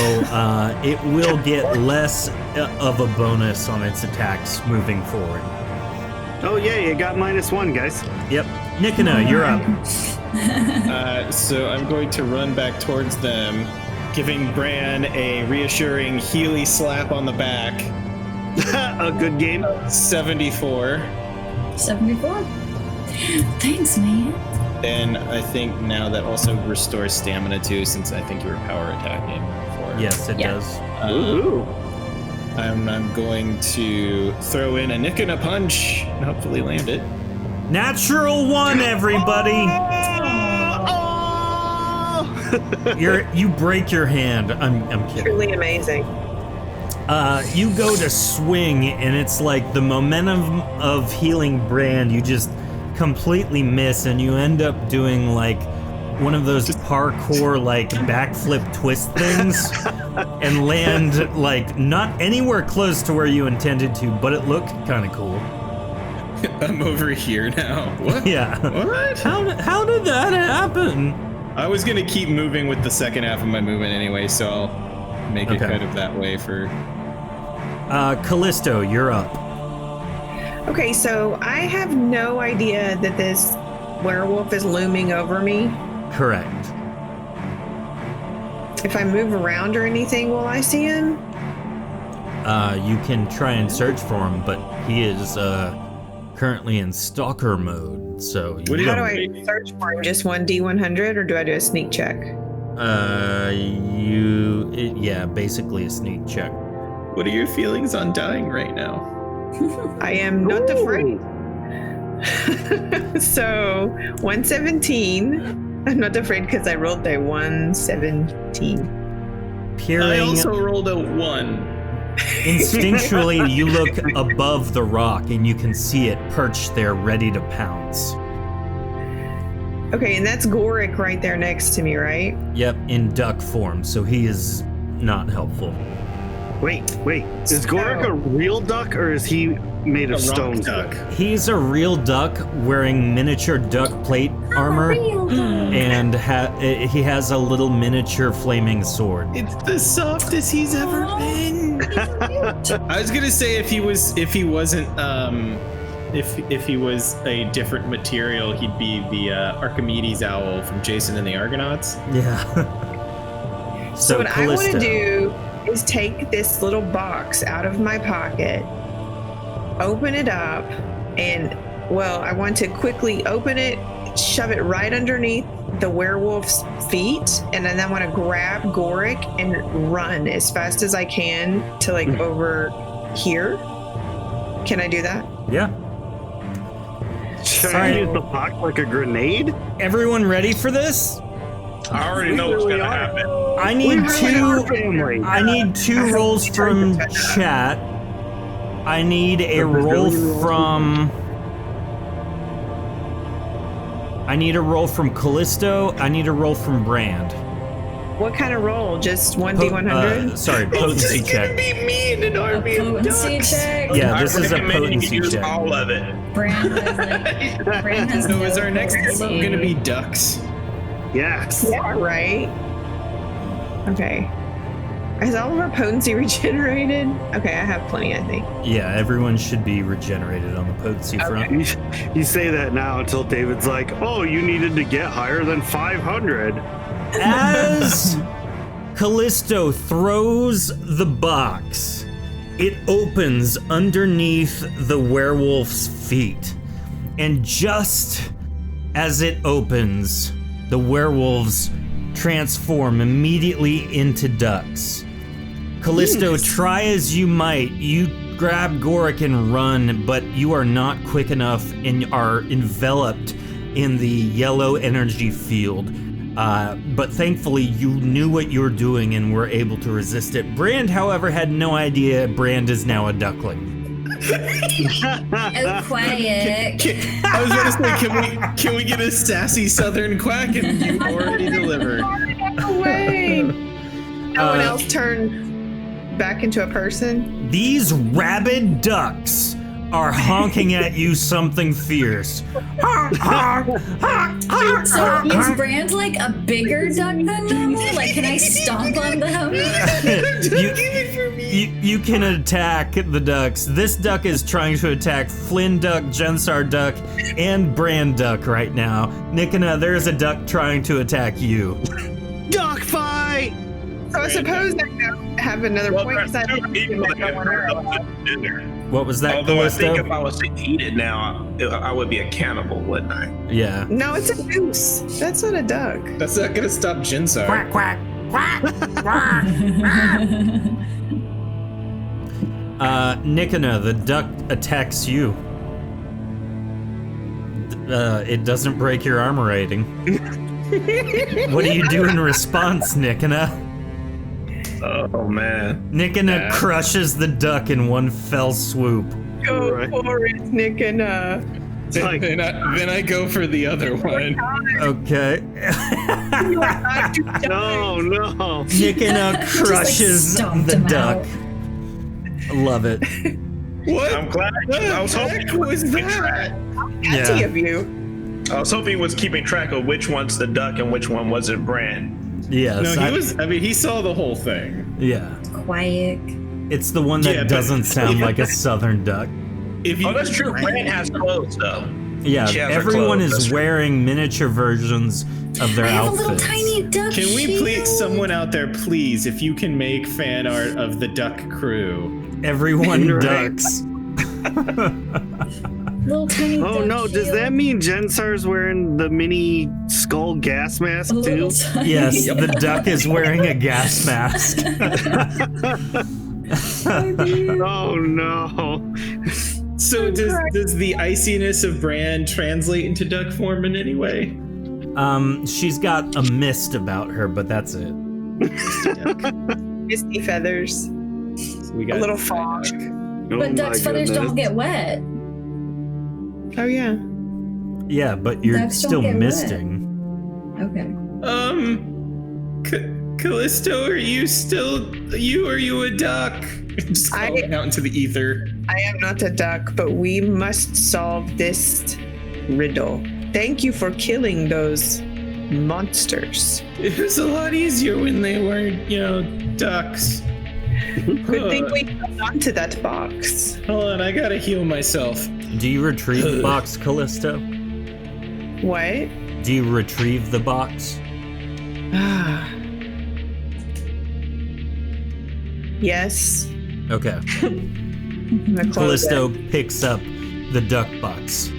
it will get less of a bonus on its attacks moving forward. Oh yeah, you got -1, guys. Yep. Nikina, you're up. So I'm going to run back towards them, giving Bran a reassuring Healy slap on the back. A good game. 74. 74. Thanks, man. And I think now that also restores stamina too, since I think you were power attacking before. Yes, it Yeah. does. Ooh. I'm going to throw in a nick and a punch and hopefully land it. Natural 1, everybody. You break your hand. I'm kidding. Truly amazing. You go to swing, and it's like the momentum of healing Brand. You just completely miss, and you end up doing like one of those parkour like backflip twist things, and land like not anywhere close to where you intended to, but it looked kind of cool. I'm over here now. What? Yeah. What? How did that happen? I was gonna keep moving with the second half of my movement anyway, so I'll make it Okay. kind of that way for. Callisto, you're up. Okay, so I have no idea that this werewolf is looming over me. Correct. If I move around or anything, will I see him? You can try and search for him, but he is currently in stalker mode, so What do you- How do I search for him? Just 1D100, or do I do a sneak check? basically a sneak check. What are your feelings on dying right now? I am not afraid. So 117. I'm not afraid because I rolled a 117. Peering I also rolled a 1. instinctually, you look above the rock and you can see it perched there, ready to pounce. Okay, and that's Gorik right there next to me, right? Yep, in duck form, so he is not helpful. Wait. Is Gorik a real duck or is he made of A rock stone? duck. He's a real duck wearing miniature duck plate armor, and he has a little miniature flaming sword. It's the softest he's ever been. I was gonna say if he wasn't if he was a different material, he'd be the Archimedes owl from Jason and the Argonauts. Yeah. So what I want Callisto. to do is take this little box out of my pocket, open it up, and, well, I want to quickly open it, shove it right underneath the werewolf's feet, and then I want to grab Gorik and run as fast as I can to, like, over here. Can I do that? Yeah. Should Sorry. I use the box like a grenade? Everyone ready for this? I already know what's really gonna are. happen. I need Family. I need two rolls from chat. I need a roll from. I need a roll from Callisto. I need a roll from Brand. What kind of roll? Just 1D100? Sorry, potency It's gonna check. be me and an A army of potency ducks. check. Yeah, this is a recommend you potency use check. all of it. Brand has So no is our next potency. move gonna be ducks? Yes. Yeah, right. Okay. Is all of our potency regenerated? Okay, I have plenty, I think. Yeah, everyone should be regenerated on the potency front. You say that now until David's like, oh, you needed to get higher than 500. As Callisto throws the box, it opens underneath the werewolf's feet. And just as it opens, the werewolves transform immediately into ducks. Callisto, try as you might, you grab Gorik and run, but you are not quick enough and are enveloped in the yellow energy field. But thankfully, you knew what you were doing and were able to resist it. Brand, however, had no idea Brand is now a duckling. Oh, quiet. I was gonna say, can we get a sassy southern quack? And you already delivered. No way! No one else turned back into a person? These rabid ducks are honking at you something fierce. So is Brand like a bigger duck than normal? Like, can I stomp on them? You can attack the ducks. This duck is trying to attack Flynn Duck, Jensar Duck, and Brand Duck right now. Nikana, there's a duck trying to attack you. Duck fight! So I suppose I don't have another Well, point because I there's two didn't people that know can one hurt arrow. up in there. What was that, Although I think if Callisto? I was to eat it now, I would be a cannibal, wouldn't I? Yeah. No, it's a goose. That's not a duck. That's not gonna stop Jinsar. Quack, quack, quack, quack. Nikana, the duck attacks you. It doesn't break your armor rating. What do you do in response, Nikana? Oh man. Nikana crushes the duck in one fell swoop. Go Right. for it, Nick, and Like- Then I go for the other one. Okay. No, no. Nikana crushes stomped the him duck. out. Love it. What? I'm glad. I was hoping he was keeping track. Anti of you. I was hoping he was keeping track of which one's the duck and which one wasn't Bran. Yes. No, he was. I mean, he saw the whole thing. Yeah. Quiet. It's the one that doesn't sound like a southern duck. If you, That's true. Bran has clothes, though. Yeah, She has her everyone clothes, is that's wearing miniature versions of their I have outfits. a little tiny duck Can we shield. please, someone out there, please, if you can make fan art of the duck crew? Everyone Right. ducks. Little tiny Oh duck no, does shield. that mean Jensar's wearing the mini skull gas mask A too? little tiny Yes, the duck is wearing a gas mask. Oh no. So does the iciness of Bran translate into duck form in any way? She's got a mist about her, but that's it. Misty feathers. So we got A little fog. Oh But duck's my feathers goodness. don't get wet. Oh yeah. Yeah, but you're Ducks don't still get wet. misting. Okay. Callisto, are you still are you a duck? Just calling out into the ether. I am not a duck, but we must solve this riddle. Thank you for killing those monsters. It was a lot easier when they weren't, ducks. Good thing we held on to that box. Hold on, I gotta heal myself. Do you retrieve the box, Callisto? What? Do you retrieve the box? Ah. Yes. Okay. I'm gonna close Callisto it. picks up the duck box.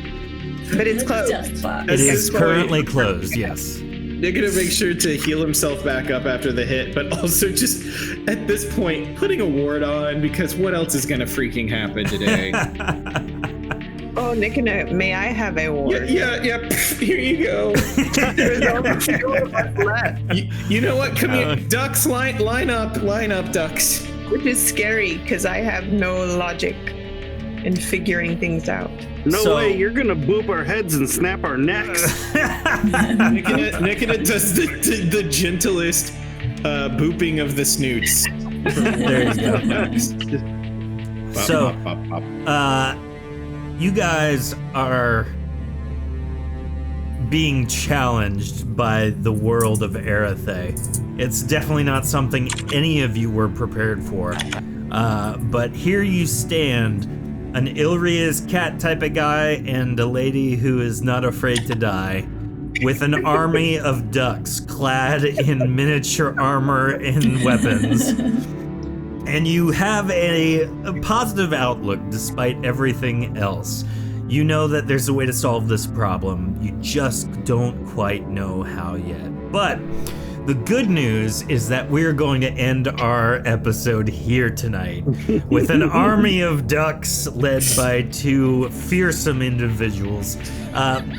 But it's closed. Duck box. It At is this point- currently closed, yes. They're gonna make sure to heal himself back up after the hit, but also just at this point putting a ward on because what else is gonna freaking happen today? Oh, Nickina, may I have a ward? yeah. Here you go. There's only 2 of us left, You know what? Come here, ducks. Line up, ducks. which is scary because I have no logic in figuring things out. No So- way, you're gonna boop our heads and snap our necks. Nikita does the gentlest booping of the snoots. There you go. So, you guys are being challenged by the world of Erethe. It's definitely not something any of you were prepared for. But here you stand, an Ilria's cat type of guy and a lady who is not afraid to die, with an army of ducks clad in miniature armor and weapons. And you have a positive outlook despite everything else. You know that there's a way to solve this problem. You just don't quite know how yet. But the good news is that we're going to end our episode here tonight with an army of ducks led by 2 fearsome individuals.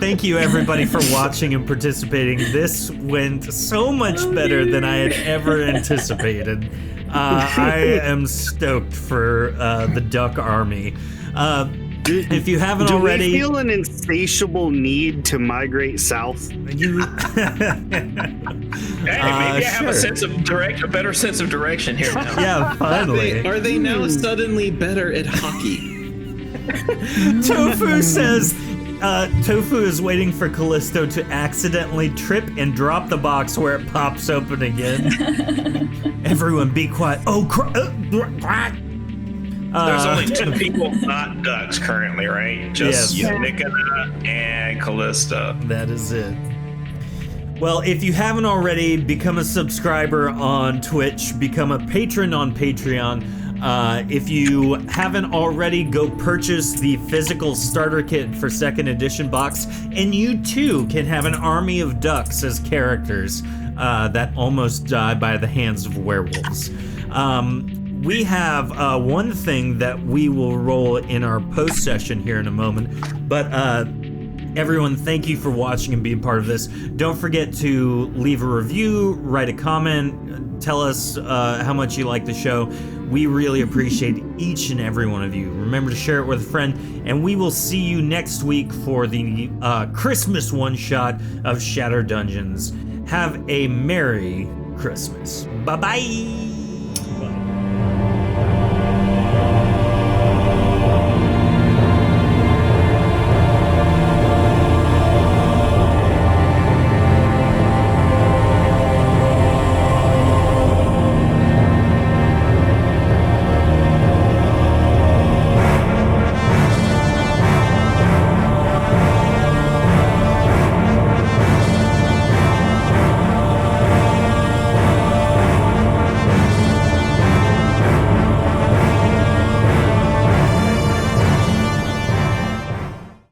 Thank you everybody for watching and participating. This went so much better than I had ever anticipated. I am stoked for the duck army. If you haven't Do already, we feel an insatiable need to migrate south? you Hey, maybe I have sure. a better sense of direction here now. yeah, finally. Are they now suddenly better at hockey? Tofu says, Tofu is waiting for Callisto to accidentally trip and drop the box where it pops open again. Everyone be quiet. Oh, There's only 2 people not ducks currently, right? Just Yes. Nickina and Callista. That is it. Well, if you haven't already, become a subscriber on Twitch, become a patron on Patreon. If you haven't already, go purchase the physical starter kit for 2nd edition box, and you too can have an army of ducks as characters that almost die by the hands of werewolves. We have one thing that we will roll in our post session here in a moment, but everyone, thank you for watching and being part of this. Don't forget to leave a review, write a comment, tell us how much you like the show. We really appreciate each and every one of you. Remember to share it with a friend, and we will see you next week for the Christmas one-shot of Shadow Dungeons. Have a Merry Christmas. Bye-bye!